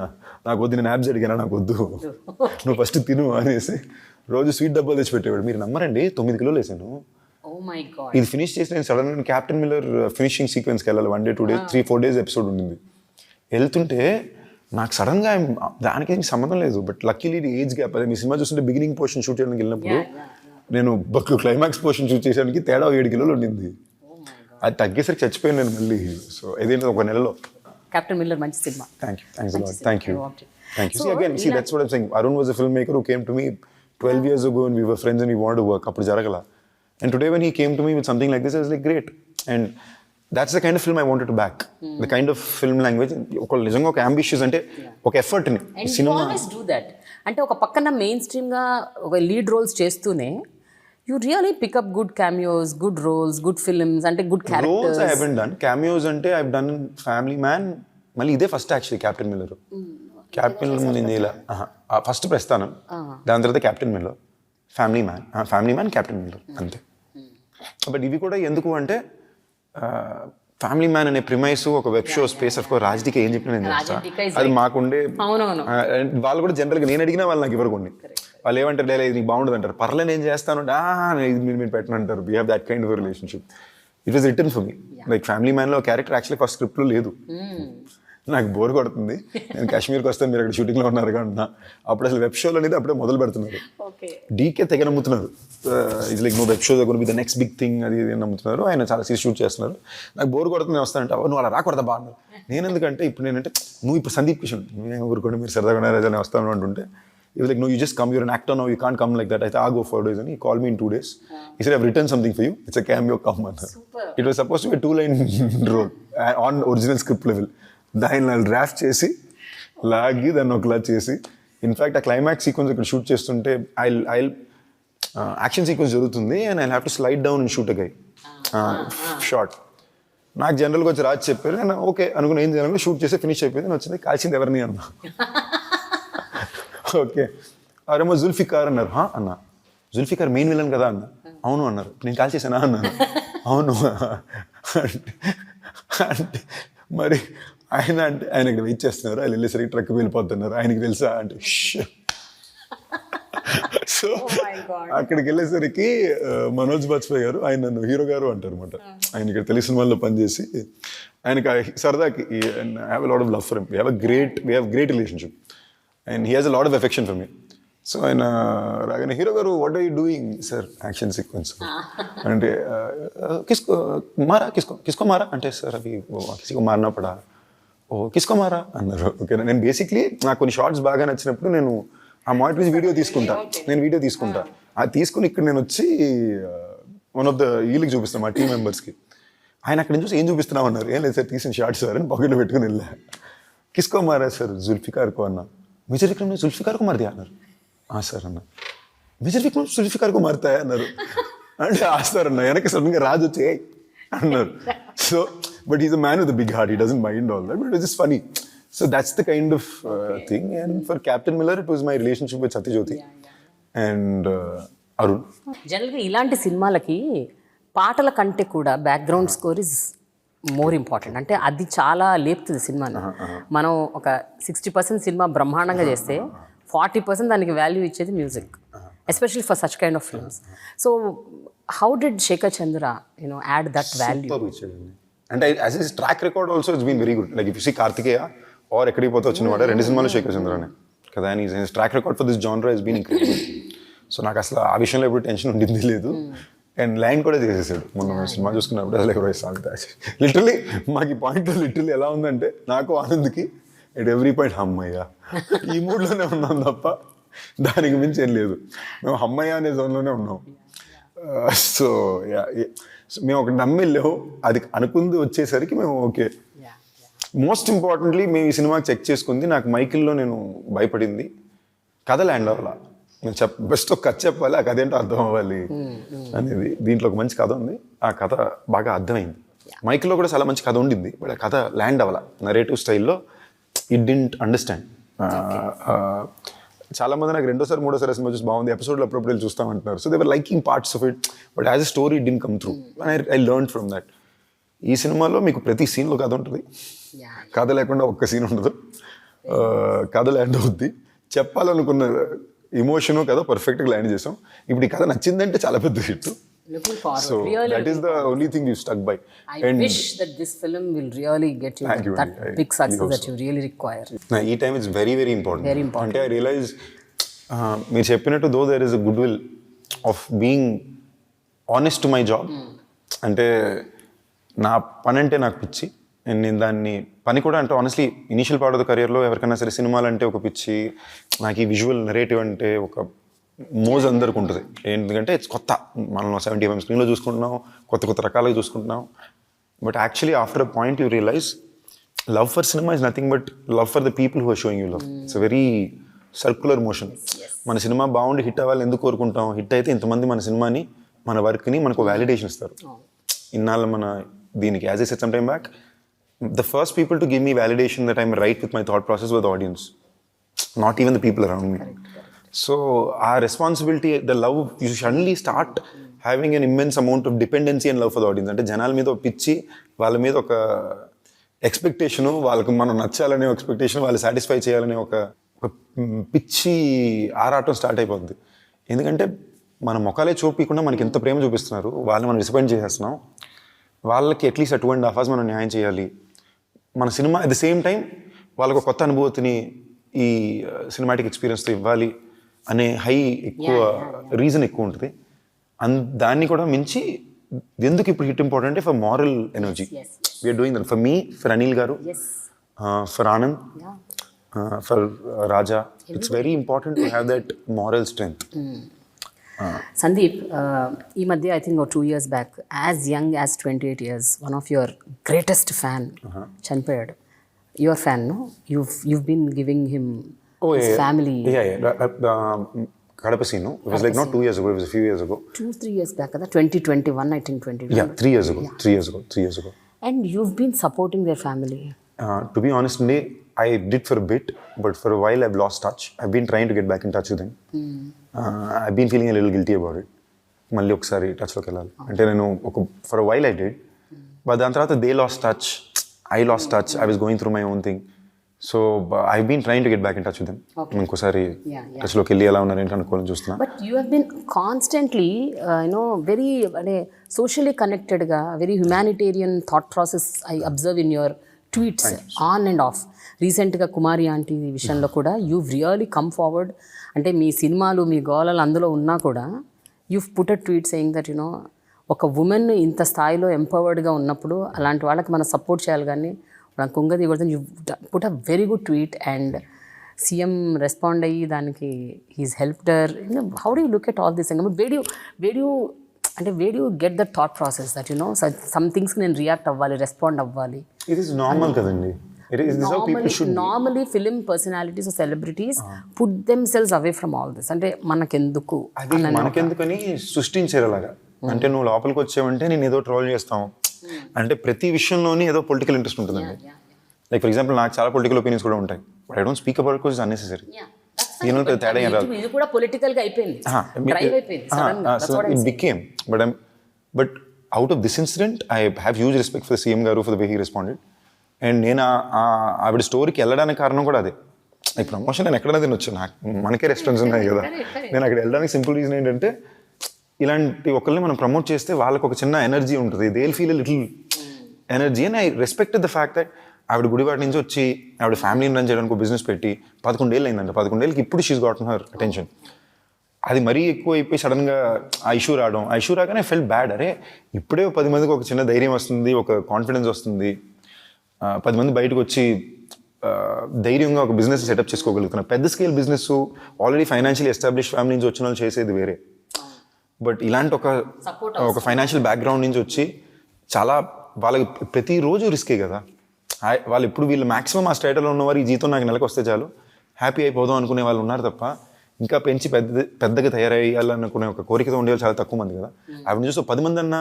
నాకు వద్దు, నేను యాబ్స్ అడిగానా, నాకు వద్దు, నువ్వు ఫస్ట్ తిను అనేసి రోజు స్వీట్ డబ్బాలు తెచ్చి పెట్టేవాడు. మీరు నమ్మరండి 9 కిలోలు వేసాను. ఇది ఫినిష్ చేసి నేను సడన్గా క్యాప్టెన్ మిల్లర్ ఫినిషింగ్ సీక్వెన్స్కి వెళ్ళాలి. 1 day 2 days 3-4 days ఎపిసోడ్ ఉండింది. వెళ్తుంటే నాకు సడన్గా దానికి సంబంధం లేదు, బట్ లక్కీలీ ఏజ్ గ్యాప్. అదే మీ సినిమా చూస్తుంటే బిగినింగ్ పోర్షన్ షూట్ చేయడానికి వెళ్ళినప్పుడు నేను క్లైమాక్స్ పోర్షన్ షూట్ చేసేదానికి తేడా 7 కిలోలు ఉండింది. అది తగ్గేసరికి చచ్చిపోయాను నేను మళ్ళీ. సో ఇదేంటి ఒక నెలలో. కెప్టెన్ మిల్లర్ మంచి cinema. Thank you. See again, that's what I'm saying. Arun was a filmmaker who came to me 12 years ago and we were friends and we wanted to work. అప్పుడు జరగల. And today when he came to me with something like this, I was like, great. And that's the kind of film I wanted to back. The kind of film language. ఒక నిజంగా ఒక ambitious అంటే ఒక ఎఫర్ట్ని cinema. And you always do that. అంటే ఒక పక్కన మెయిన్ స్ట్రీమ్గా ఒక లీడ్ రోల్స్ చేస్తూనే you really pick up good cameos, good roles, good films, అంటే good characters. Roles I haven't done. Cameos అంటే I've done Family Man. మళ్ళీ ఇదే first actually captain Miller. Captain Miller ముందు ఇండియాలో ఫస్ట్ ప్రస్థానం, దాని తర్వాత captain Miller, family man, captain Miller అంతే. బట్ ఇవి కూడా ఎందుకు అంటే ఫ్యామిలీ మ్యాన్ అనే ప్రిమైస్ ఒక web show space of course Raj&DK ఏం చెప్పినా నేను చేస్తా, అది మాకుండే. వాళ్ళు కూడా జనరల్గా నేను అడిగినా వాళ్ళు నాకు ఇవ్వకుండా, వాళ్ళు ఏమంటారు లేదు నీకు బాగుండదు అంటారు, పర్లేదు నేను చేస్తాను మీరు పెట్టనంటారు. We have that kind of relationship. It was written for me. Like family మ్యాన్లో క్యారెక్టర్ యాక్చువల్లీ ఫస్ట్ స్క్రిప్ట్లో లేదు, నాకు బోర్ కొడుతుంది, నేను కాశ్మీర్కి వస్తాను, మీరు అక్కడ షూటింగ్లో ఉన్నారు అంటున్నా. అప్పుడు అసలు వెబ్ షోలు అనేది అప్పుడే మొదలు పెడుతున్నారు. డీకే తెగ నమ్ముతున్నారు, ఇది లైక్ నువ్వు వెబ్ షో దగ్గర be the next big thing అది ఇది నమ్ముతున్నారు. ఆయన చాలా సీరియస్ షూట్ చేస్తున్నారు. నాకు బోర్ కొడుతుంది, నేను వస్తానంటే నువ్వు అలా రాకూడదా బా అన్నారు. నేను ఎందుకంటే ఇప్పుడు నేనంటే నువ్వు ఇప్పుడు సందీప్ కిషన్ ఊరుకోండి మీరు సరదాగా నేను వస్తాను అంటుంటే it was like, no, you just come, you're an actor now, you can't come like that. I thought, I'll go 4 days. And he called me in 2 days. He said, I've written something for you. It's a cameo, come on. Super. It was supposed to be a 2-line role on original script level. Then I'll draft chesi, lagi, then okla chesi. In fact, a climax sequence I could shoot chestunte, I'll action sequence jarugutundi and I'll have to slide down and shoot a guy. Shot. నాకు జనరల్గా వచ్చి రాజ్ చెప్పారు, నేను ఓకే అనుకుని ఏం చేయాలంటే షూట్ చేసి ఫినిష్ అయిపోయింది. నేను వచ్చింది కాల్చింది ఎవరిని అన్నా. ఓకే అరేమో జుల్ఫికార్ అన్నారు. అన్న జుల్ఫికార్ మెయిన్ విలన్ కదా అన్న. అవును అన్నారు. నేను కాల్ చేశానా అన్నాను. అవును అంటే మరి ఆయన ఇక్కడ వెయిట్ చేస్తున్నారు, ఆయన వెళ్ళేసరికి ట్రక్ వెళ్ళిపోతున్నారు, ఆయనకి తెలుసా అంటే. సో అక్కడికి వెళ్ళేసరికి మనోజ్ బాజ్పేయి గారు, ఆయన నన్ను హీరో గారు అంటారు అనమాట. ఆయన ఇక్కడ తెలుగు సినిమాల్లో పనిచేసి ఆయనకి సరదాకి I have a lot of love for him. We have great relationship and he has a lot of affection for me. So ఆయన రాగానే హీరో గారు what are you doing sir action sequence అంటే కిస్కో మారా కిస్కో మారా అంటే సార్ అవి కిస్కో మారనా పడా ఓ కిస్కో మారా అన్నారు. ఓకేనా. నేను బేసిక్లీ నాకు కొన్ని షార్ట్స్ బాగా నచ్చినప్పుడు నేను ఆ మానిటర్ నుంచి వీడియో తీసుకుంటా, అది తీసుకుని ఇక్కడ నేను వచ్చి వన్ ఆఫ్ ద వీళ్ళకి చూపిస్తాను మా టీం మెంబర్స్కి. ఆయన అక్కడ నుంచి చూసి ఏం చూపిస్తున్నావు అన్నారు. ఏం లేదు సార్ తీసిన షార్ట్స్ సార్ అని పాకెట్లో పెట్టుకుని వెళ్ళా. కిస్కో మారా సార్ జుల్ఫికార్కో అన్నా. మేజర్ విక్రమ్ జుల్ఫికార్కు మారదే అన్నారు. సార్ అన్న మేజర్ విక్రమ్ జుల్ఫికార్కు మారుతాయా అన్నారు. అంటే సార్ అన్న వెనక సడన్గా రాజు వచ్చి అన్నారు. So but is a man with a big heart, he doesn't mind all that, but it is funny. So that's the kind of thing. And for Captain Miller it was my relationship with Satyajyothi and Arun. జనరల్గా ఇలాంటి సినిమాలకి పాటల కంటే కూడా background score is more important. అంటే అది చాలా లేపుతుంది సినిమాని. మనం ఒక 60% సినిమా బ్రహ్మాండంగా చేస్తే 40% దానికి వాల్యూ ఇచ్చేది music, especially for such kind of films. So how did Shekhar Chandra add that value? అంటే as his track record also it's been very good. Like if you see Karthikeya or ఎక్కడికి పోతే వచ్చిన వాడు 2 సినిమాలు శేఖర్ చంద్రనే కదా. And his track record for this genre has been incredible. So నాకు అసలు ఆ విషయంలో ఎప్పుడు టెన్షన్ ఉండింది లేదు. అండ్ లైన్ కూడా చేసేసాడు. మొన్న సినిమా చూసుకున్నప్పుడు అసలు ఎవరో సాగుతా లిటరలీ మాకు ఈ పాయింట్ లిటరలీ ఎలా ఉందంటే నాకు ఆనంద్కి ఎట్ ఎవ్రీ పాయింట్ హమ్మయ్య ఈ మూడ్లోనే ఉన్నాం తప్ప దానికి మించి ఏం లేదు. మేము హమ్మయ్య అనే జోన్లోనే ఉన్నాం. సో మేము ఒకటి నమ్మిలేవు, అది అనుకుంది వచ్చేసరికి మేము ఓకే. మోస్ట్ ఇంపార్టెంట్లీ మేము ఈ సినిమాకి చెక్ చేసుకుంది, నాకు మైకిల్లో నేను భయపడింది కథ ల్యాండ్ అవ్వాలా. నేను బెస్ట్ ఒక కథ చెప్పాలి, ఆ కథ ఏంటో అర్థం అవ్వాలి అనేది. దీంట్లో ఒక మంచి కథ ఉంది, ఆ కథ బాగా అర్థమైంది. మైకిల్లో కూడా చాలా మంచి కథ ఉండింది, బట్ ఆ కథ ల్యాండ్ అవ్వాల. నరేటివ్ స్టైల్లో ఇట్ డింట్ అండర్స్టాండ్. చాలా మంది నాకు 2వ, 3వ సినిమా చూసి బాగుంది, ఎపిసోడ్లో అప్పుడప్పుడు వెళ్ళి చూస్తామంటున్నారు. So they were liking parts of it, but as a story it did come through. I learn from that. ఈ సినిమాలో మీకు ప్రతి సీన్లో కథ ఉంటుంది, కథ లేకుండా ఒక్క సీన్ ఉండదు. కథ ల్యాండ్ అవుద్ది. చెప్పాలనుకున్న ఇమోషను కదా పర్ఫెక్ట్గా ల్యాండ్ చేసాం. ఇప్పుడు ఈ కథ నచ్చిందంటే చాలా పెద్ద hit. So that is the only thing you stuck by. I wish that this film will really get you that big success that you really require. ఈ time it's very very important. అంటే I realize మీరు చెప్పినట్టు though there is a goodwill of being honest to my job. అంటే నా పని అంటే నాకు పిచ్చి, నేను దాన్ని పని కూడా అంటే honestly initial part of the కెరియర్లో ఎవరికైనా సరే సినిమాలు అంటే ఒక పిచ్చి, నాకు ఈ విజువల్ నెరేటివ్ అంటే ఒక మోజ్ అందరికి ఉంటుంది. ఎందుకంటే ఇట్స్ కొత్త, మనం 70mm స్క్రీన్లో చూసుకుంటున్నాం, కొత్త రకాలుగా చూసుకుంటున్నాం. But actually after a point you realize love for cinema is nothing but love for the people who are showing you love. It's a very circular motion. మన సినిమా బాగుండి హిట్ అవ్వాలని ఎందుకు కోరుకుంటాం? హిట్ అయితే ఇంతమంది మన సినిమాని, మన వర్క్ని మనకు వ్యాలిడేషన్ ఇస్తారు. ఇన్నాళ్ళు మన దీనికి as I said some time back, the first people to give me validation that I'm right with my thought process were the audience, not even the people around me. So our responsibility, the love, you suddenly start having an immense amount of dependency and love for the audience. అంటే జనాల మీద ఒక పిచ్చి, వాళ్ళ మీద ఒక ఎక్స్పెక్టేషను, వాళ్ళకి మనం నచ్చాలనే ఎక్స్పెక్టేషన్, వాళ్ళు సాటిస్ఫై చేయాలనే ఒక పిచ్చి ఆరాటం స్టార్ట్ అయిపోతుంది. ఎందుకంటే మన ముఖాలే చూపించకుండా మనకి ఎంత ప్రేమ చూపిస్తున్నారు, వాళ్ళని మనం డిసప్పాయింట్ చేసేస్తున్నాం. వాళ్ళకి అట్లీస్ట్ 2.5 hours మనం న్యాయం చేయాలి. మన cinema at the same time వాళ్ళకు కొత్త అనుభూతిని ఈ సినిమాటిక్ ఎక్స్పీరియన్స్తో ఇవ్వాలి అనే ఎక్కువ రీజన్ ఎక్కువ ఉంటుంది. దాన్ని కూడా మించి ఎందుకు ఇప్పుడు hit important for moral energy. We're doing that for me, for Anil garu, for Anand, for Raja. It's very important to have that moral strength. Sandeep, ఈ మధ్య I think 2 years back, as young as 28 years, one of your greatest fan చనిపోయాడు. Your fan, no? You've been giving him his family. Kadapa scene, it was like not 2 years ago, it was a few years ago. 2-3 years back, 2021, I think 2021. Yeah, 3 years ago. 3 years ago. And you've been supporting their family. To be honest, I did for a bit, but for a while I've lost touch. I've been trying to get back in touch with them. I've been feeling a little guilty about it. మళ్ళీ ఒకసారి టచ్లోకి వెళ్ళాలి అంటే నేను for a while I did, but దాని తర్వాత they lost touch, I lost touch, I was going through my own thing. So I've been trying to get back in touch with them. ఇంకోసారి టచ్లోకి వెళ్ళి ఎలా ఉన్నారని కనుక్కోవాలని చూస్తున్నా. But you have been constantly, very socially connectedగా, very humanitarian thought process I observe in your tweets on and off. రీసెంట్గా కుమారి ఆంటీ విషయంలో కూడా you've really come forward. అంటే మీ సినిమాలు, మీ గోళాలు అందులో ఉన్నా కూడా you've put a tweet saying that, ఒక ఉమెన్ ఇంత స్థాయిలో ఎంపవర్డ్గా ఉన్నప్పుడు అలాంటి వాళ్ళకి మనం సపోర్ట్ చేయాలి, కానీ నాకు కుంగది ఇవ్వడం. You put a very good tweet and CM respond అయ్యి దానికి he's helped her. How do you look at all this thing? Where you get that thought process that some థింగ్స్కి నేను రియాక్ట్ అవ్వాలి, రెస్పాండ్ అవ్వాలి? ఇట్ ఈస్ నార్మల్ కదండి. Normally film personalities, celebrities put themselves away from all this. అంటే మనకెందుకు మనకెందుకని సృష్టించారు అలాగా. అంటే నువ్వు లోపలికి వచ్చావంటే నేను ఏదో ట్రోల్ చేస్తాం అంటే ప్రతి విషయంలోని ఏదో పొలిటికల్ ఇంట్రెస్ట్ ఉంటుందండి. లైక్ ఫర్ ఎగ్జాంపుల్ నాకు చాలా పొలిటికల్ ఒపీనియన్స్ కూడా ఉంటాయి, but I don't speak about it unnecessary. తేడా ఏం రాదు. ఇది కూడా పొలిటికల్గా అయిపోయింది, it became. But out of this incident I have huge respect for CM garu for the way he responded. And నేను ఆవిడ స్టోరీకి వెళ్ళడానికి కారణం కూడా అదే. లైక్ ప్రమోషన్ నేను ఎక్కడైనా తినొచ్చు, మనకే రెస్టారెంట్స్ ఉన్నాయి కదా. నేను అక్కడ వెళ్ళడానికి సింపుల్ రీజన్ ఏంటంటే ఇలాంటి ఒకరిని మనం ప్రమోట్ చేస్తే వాళ్ళకి ఒక చిన్న ఎనర్జీ ఉంటుంది, they will feel a little energy. And I respected the fact that ఆవిడ గుడివాటి నుంచి వచ్చి ఆవిడ ఫ్యామిలీని రన్ చేయడానికి ఒక బిజినెస్ పెట్టి 11 ఏళ్ళు అయిందంట. 11 ఏళ్ళకి ఇప్పుడు షీస్ గాటన్ హర్ అటెన్షన్. అది మరీ ఎక్కువ అయిపోయి సడన్గా ఆ ఇష్యూ రాగానే ఐ ఫెల్ట్ బ్యాడ్. అరే ఇప్పుడే 10 మందికి ఒక చిన్న ధైర్యం వస్తుంది, ఒక కాన్ఫిడెన్స్ వస్తుంది, 10 మంది బయటకు వచ్చి ధైర్యంగా ఒక బిజినెస్ సెటప్ చేసుకోగలుగుతున్నారు. పెద్ద scale business already financially establish family నుంచి వచ్చిన వాళ్ళు చేసేది వేరే. బట్ ఇలాంటి ఒక ఫైనాన్షియల్ బ్యాక్గ్రౌండ్ నుంచి వచ్చి చాలా వాళ్ళకి ప్రతిరోజు రిస్కే కదా. వాళ్ళు ఇప్పుడు వీళ్ళు మ్యాక్సిమం ఆ స్టేటలో ఉన్నవారు ఈ జీతం నాకు నెలకు వస్తే చాలు హ్యాపీ అయిపోదాం అనుకునే వాళ్ళు ఉన్నారు తప్ప ఇంకా పెంచి పెద్దగా తయారయ్యాలనుకునే ఒక కోరికతో ఉండేవాళ్ళు చాలా తక్కువ మంది కదా. అవి చూస్తే 10 మంది అన్నా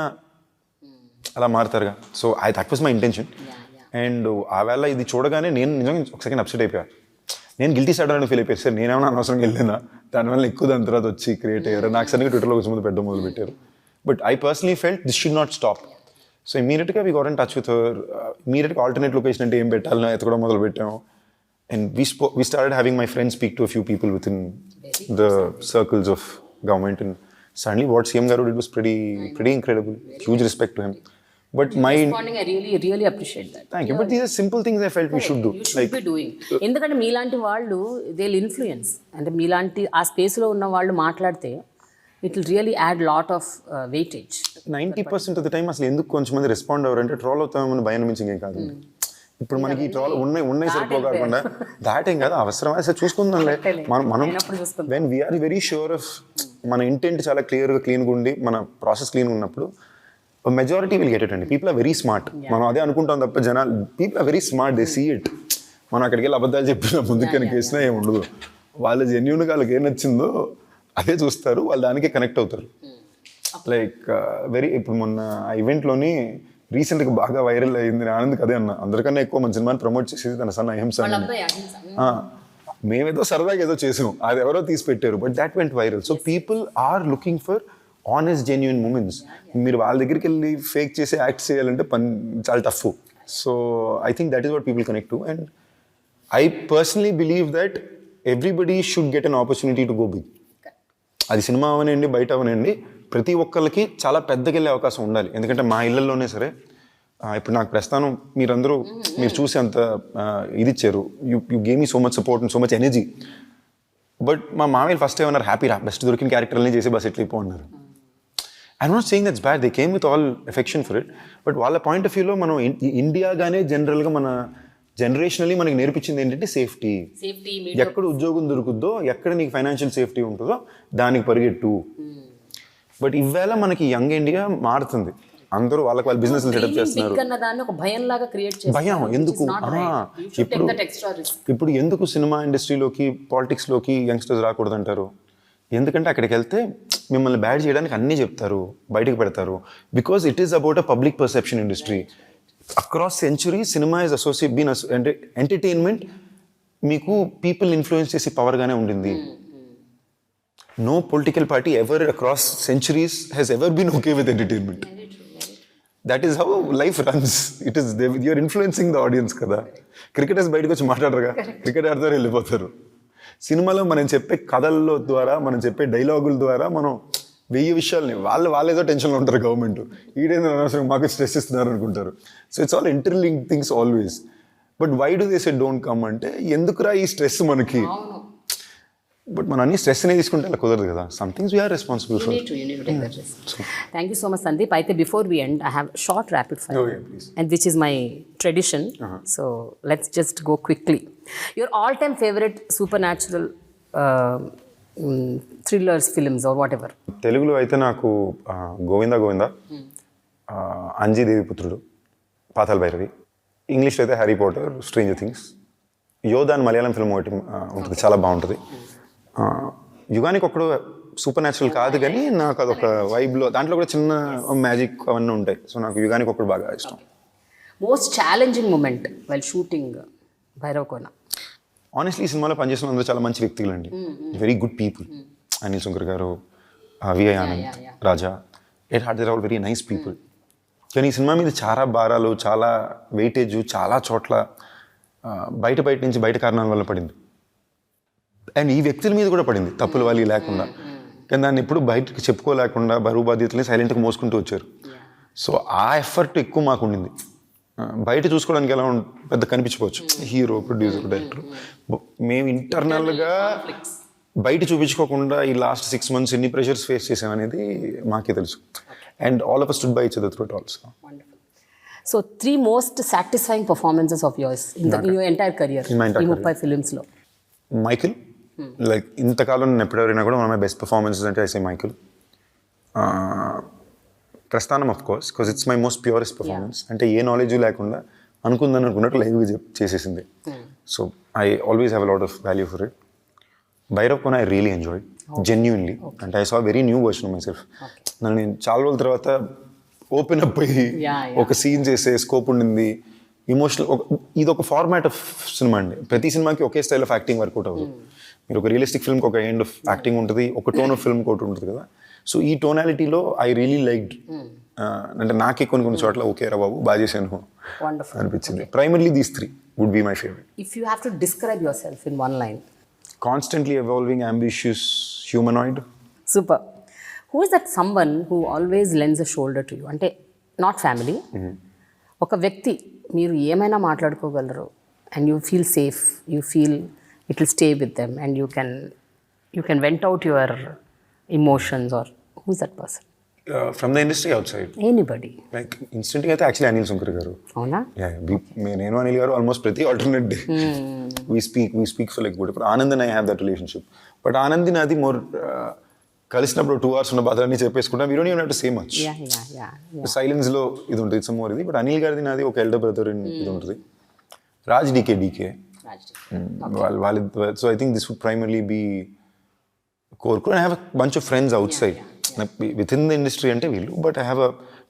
అలా మారుతారుగా. So that was my intention. And ఆ వేళ ఇది చూడగానే నేను నిజంగా ఒక సెకండ్ అప్సెట్ అయిపోయాను. నేను గిల్టీ సైడ్ ఫీల్ అయిపోయాను. సార్ నేనేమన్నా అనవసరంగా వెళ్ళినా, దానివల్ల ఎక్కువ దాని తర్వాత వచ్చి క్రియేట్ అయ్యారు. నాకు సరిగ్గా ట్విట్టర్లో వచ్చి ముందు పెట్టడం మొదలు పెట్టారు. But I personally felt this should not stop. So ఇమీడియట్గా we got in touch with her. ఇమీడియట్గా ఆల్టర్నేట్ లొకేషన్ అంటే ఏం పెట్టాలని ఎత్తుకోవడం మొదలు పెట్టాము. And we started having my friends speak to a few people with in the circles of government. And suddenly what CM garu did was pretty incredible. Huge respect to him. But responding, I really appreciate that. Thank you. But these are simple things I felt we should do. You should be doing. ఎందుకంటే మీలాంటి వాళ్ళు they'll influence. అంటే మీలాంటి ఆ స్పేస్లో ఉన్న వాళ్ళు మాట్లాడితే it will really add lot of weightage. 90% of the time అసలు ఎందుకు కొంచెం మంది రెస్పాండ్ అవ్వరంటే ట్రోల్ అవుతామని భయం నుంచి ఇంకేం కాదు. ఇప్పుడు మనకి ఈ ట్రోల్ ఉన్నాయి సరిపోకుండా దాటేం కాదు, అవసరమే సార్ చూసుకుందాంలే. మనం when we are very sure of మన ఇంటెంట్ చాలా క్లియర్గా క్లీన్గా ఉండి మన ప్రాసెస్ క్లీన్గా ఉన్నప్పుడు మెజారిటీ విల్ గెట్ ఇట్ అండి. People are very smart. మనం అదే అనుకుంటాం తప్ప జనాలు people are very smart, they see it. మనం అక్కడికి వెళ్ళి అబద్ధాలు చెప్పినా ముందుకు కనికేసినా ఏమి ఉండదు. వాళ్ళ జెన్యూన్గా వాళ్ళకి ఏం నచ్చిందో అదే చూస్తారు, వాళ్ళు దానికే కనెక్ట్ అవుతారు. లైక్ ఇప్పుడు మొన్న ఆ ఈవెంట్లోని రీసెంట్గా బాగా వైరల్ అయింది ఆనంద్ కదే అన్న. అందరికన్నా ఎక్కువ మన సినిమాని ప్రమోట్ చేసేది తన సన్న అహింస. మేమేదో సరదాగా ఏదో చేసాం, అది ఎవరో తీసి పెట్టారు, but that went viral. So people are looking for honest genuine moments. మీరు వాళ్ళ దగ్గరికి వెళ్ళి ఫేక్ చేసి యాక్ట్ చేయాలంటే చాలా tough. So I think that is what people connect to. And I personally believe that everybody should get an opportunity to go big. అది సినిమా అవనండి, బయట అవనండి, ప్రతి ఒక్కరికి చాలా పెద్దకి వెళ్ళే అవకాశం ఉండాలి. ఎందుకంటే మా ఇళ్లలోనే సరే ఇప్పుడు నాకు ప్రస్థానం మీరు చూసి అంత ఇది ఇచ్చారు, you game me so much support and so much energy. But మా మామయ్య ఫస్ట్ ఏమన్నారు, హ్యాపీ రా, బెస్ట్ దొరికిన క్యారెక్టర్ని చేసి బస్ ఎట్లా అయిపో అన్నారు. I'm not saying that's bad, they came with all affection for it. But వాళ్ళ పాయింట్ ఆఫ్ వ్యూలో మనం ఇండియాగానే జనరల్గా మన జనరేషనల్లీ మనకి నేర్పించింది ఏంటంటే సేఫ్టీ. ఎక్కడ ఉద్యోగం దొరుకుద్దో, ఎక్కడ నీకు ఫైనాన్షియల్ సేఫ్టీ ఉంటుందో దానికి పరిగెట్టు. బట్ ఇవాళ మనకి యంగ్ ఇండియా మారుతుంది, అందరూ వాళ్ళకి వాళ్ళ బిజినెస్ సెటప్ చేస్తున్నారు. భయం ఎందుకు? ఇప్పుడు ఎందుకు సినిమా ఇండస్ట్రీలోకి పాలిటిక్స్లోకి యంగ్స్టర్స్ రాకూడదంటారు? ఎందుకంటే అక్కడికి వెళ్తే మిమ్మల్ని బ్యాడ్ చేయడానికి అన్నీ చెప్తారు, బయటకు పెడతారు. Because it is about a public perception industry. Across century cinema is been అంటే ఎంటర్టైన్మెంట్ మీకు పీపుల్ ఇన్ఫ్లుయెన్స్ చేసే పవర్గానే ఉండింది. No political party ever across centuries has ever been okay with entertainment. That is how life runs. It is you are influencing the audience కదా. క్రికెటర్స్ బయటకు వచ్చి మాట్లాడరుగా, క్రికెట్ ఆడతారు వెళ్ళిపోతారు. సినిమాలో మనం చెప్పే కథల ద్వారా, మనం చెప్పే డైలాగుల ద్వారా మనం 1000 విషయాలని వాళ్ళేదో టెన్షన్లో ఉంటారు. గవర్నమెంట్ ఈడేందో అనవసరం మాకు స్ట్రెస్ ఇస్తున్నారు అనుకుంటారు. So it's all interlink things always. But why do they say don't come అంటే, ఎందుకురా ఈ స్ట్రెస్ మనకి? బట్ మనం అన్ని స్ట్రెస్ అనేది తీసుకుంటే అలా కుదరదు కదా. Some things we're responsible for. Thank you so much Sandeep. అయితే before we end I have short rapid fire and which is my tradition. So let's just go quickly. Your all time favourite supernatural thrillers films or whatever. తెలుగులో అయితే నాకు గోవింద, అంజీదేవి పుత్రుడు, పాతాళ భైరవి. ఇంగ్లీష్లో అయితే హ్యారీ పాటర్, స్ట్రేంజర్ థింగ్స్. యోధా అని మలయాళం ఫిల్మ్ ఒకటి ఉంటుంది, చాలా బాగుంటుంది. యుగానికి ఒకడు సూపర్ న్యాచురల్ కాదు కానీ నాకు అదొక వైబ్లో, దాంట్లో కూడా చిన్న మ్యాజిక్ అవన్నీ ఉంటాయి. సో నాకు యుగానికి ఒకడు బాగా ఇష్టం. Most challenging moment while shooting Bhairavakona. Honestly ఈ సినిమాలో పనిచేసిన అందరూ చాలా మంచి వ్యక్తులు అండి, very good people. Anil Shankar garu, VI Anand, Raja, it heart there all very nice people. కానీ ఈ సినిమా మీద చాలా భారాలు, చాలా వెయిటేజ్ చాలా చోట్ల బయట నుంచి బయట కారణాల వల్ల పడింది. అండ్ ఈ వ్యక్తుల మీద కూడా పడింది, తప్పులు వాళ్ళు లేకుండా. కానీ దాన్ని ఎప్పుడు బయటకు చెప్పుకోలేకుండా బరువు బాధ్యతల్ని సైలెంట్గా మోసుకుంటూ వచ్చారు. సో ఆ ఎఫర్ట్ ఎక్కువ మాకు ఉండింది. బయట చూసుకోవడానికి ఎలా పెద్ద కనిపించుకోవచ్చు, హీరో, ప్రొడ్యూసర్, డైరెక్టర్. మేము ఇంటర్నల్గా బయట చూపించుకోకుండా ఈ లాస్ట్ 6 months ఎన్ని ప్రెషర్స్ ఫేస్ చేసామనేది మాకే తెలుసు. And all of us stood by each other through it also. So 3 most satisfying performances of yours in your entire career. In my entire 30 films లో. మైకిల్, లైక్ ఇంతకాలం నేను ఎప్పుడెవరైనా కూడా one of my best performances అంటే I say Michael. Prasthanam of course, because it's my most purest performance. అంటే ఏ నాలెడ్జ్ లేకుండా అనుకున్నట్టు లైవ్గా చేసేసింది. So I always have a lot of value for it. Bhairavakona I really enjoyed genuinely. అంటే I saw very new version of myself. నేను చాలా రోజుల తర్వాత ఓపెన్ అప్ అయ్యి ఒక సీన్ చేసే స్కోప్ ఉండింది. ఇమోషనల్, ఇది ఒక ఫార్మాట్ ఆఫ్ సినిమా అండి. ప్రతి సినిమాకి ఒకే స్టైల్ ఆఫ్ యాక్టింగ్ వర్కౌట్ అవ్వదు. మీరు ఒక రియలిస్టిక్ ఫిల్మ్కి ఒక ఎండ్ ఆఫ్ యాక్టింగ్ ఉంటుంది, ఒక టోన్ ఆఫ్ ఫిల్మ్ ఒకటి ఉంటుంది కదా. సో ఈ టోనాలిటీలో ఐ రియలీ లైక్డ్. అంటే నాకే కొన్ని చోట్ల ఓకే రా బాబు బాగా చేశాను అనిపించింది. Primarily these 3 would be my favourite. If you have to describe yourself in one line. Constantly evolving, ambitious, humanoid. Super. Who is that someone who always lends a shoulder to you? అంటే నాట్ ఫ్యామిలీ, ఒక వ్యక్తి మీరు ఏమైనా మాట్లాడుకోగలరు and you feel safe, you feel it will stay with them and you can vent out your emotions, or who is that person? From the industry outside. Anybody. Like instantly అయితే యాక్చువల్లీ అనిల్ శంకర్ గారు. అవునా? నేను అనిల్ గారు ఆల్మోస్ట్ ప్రతి alternate day we speak for like good. ఇప్పుడు Anand and I have that relationship. But Anand నాది మోర్ కలిసినప్పుడు 2 hours ఉన్న బాధలన్నీ చెప్పేసుకుంటాం. We don't even have to say much. Silence లో ఇది ఉంటుంది, ఇట్స్ మోర్ ఇది. బట్ అనిల్ గారిది నాది ఒక ఎల్డర్ బ్రదర్ ఇది ఉంటుంది. Raj&DK. వాళ్ళ so I think this would primarily be core. I have a bunch of friends outside. Within the industry అంటే వీళ్ళు, but I have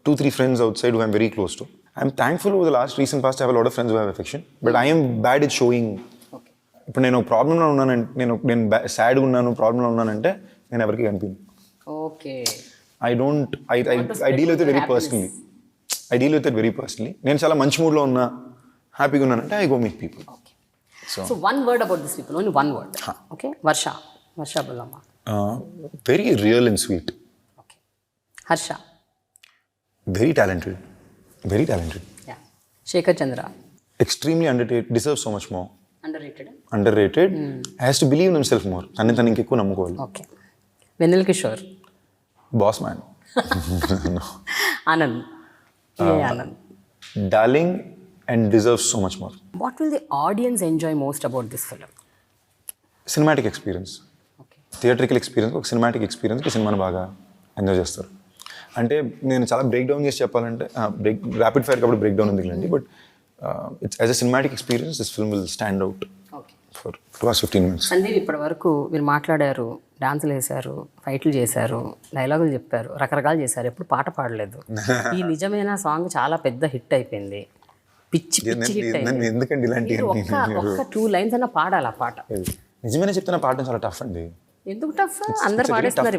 2-3 friends outside who I'm very close to. I'm thankful over the recent past I have a lot of friends who have affection, but I am bad at showing. ఇప్పుడు నేను ప్రాబ్లంలో ఉన్నానంటే, నేను సాడ్గా ఉన్నాను, ప్రాబ్లంలో ఉన్నానంటే నేను ఎవరికి కనిపించను. Okay. I deal with it very personally. నేను చాలా మంచి మూడ్లో ఉన్నా, హ్యాపీగా ఉన్నానంటే I go meet people. So one word about these people, only one word. Okay. Varsha Bollamma. Very real and sweet. Harsha. Very talented. Sekhar Chandra. Extremely underrated, deserve so much more. Underrated. Has to believe himself more. తను ఇంకెక్కువ నమ్ముకోవాలి. Okay. Vennela Kishore. Boss man. Anand. Anand. Darling and deserve so much more. What will the audience enjoy most about this film? Cinematic experience. Theatrical experience, ఒక సినిమాటిక్ ఎక్స్పీరియన్స్కి సినిమాని బాగా ఎంజాయ్ చేస్తారు. అంటే నేను చాలా బ్రేక్ డౌన్ చేసి చెప్పాలంటే ర్యాపిడ్ ఫైర్ కాబట్టి బ్రేక్ డౌన్ ఉంది, but it's as a cinematic experience this film will stand out for 15 minutes. Sandeep, ఇప్పటి వరకు మీరు మాట్లాడారు, డాన్సులు వేశారు, ఫైట్లు చేశారు, డైలాగులు చెప్పారు, రకరకాలు చేశారు, ఎప్పుడు పాట పాడలేదు. ఈ నిజమైన సాంగ్ చాలా పెద్ద హిట్ అయిపోయింది, పిచ్చి పిచ్చి హిట్ అయింది. ఎందుకండి ఇలాంటి ఒక్క 2 lines అన్న పాడాలి ఆ పాట. నిజమైన చెప్తున్న పాడడం చాలా టఫ్ అండి. ఎందుకు టఫ్? అందరు పాడేస్తున్నారు.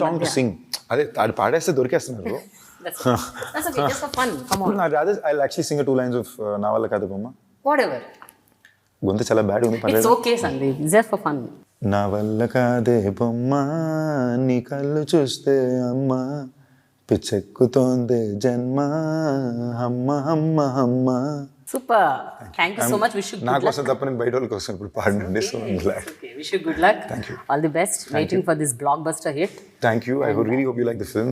అదే అది పాడేస్తే దొరికేస్తున్నారు. I'll actually sing 2 lines of నా వల్ల కాదు బొమ్మ. Whatever. గొంతు చాలా బ్యాడ్ ఉంది. It's okay Sandeep, just for fun. నా వల్ల కాదే బొమ్మ, నీ కళ్ళు చూస్తే అమ్మ, పిచ్చెక్కుతోందే జన్మ, అమ్మ అమ్మ అమ్మ. Super. Thank you so much. Wish you నా కోసం తప్ప నేను బయట వాళ్ళ కోసం ఇప్పుడు పాడండి. So I'm glad. Wish you good luck. Thank you. All the best. Waiting for this block buster hit. Thank you. I really hope you like the film.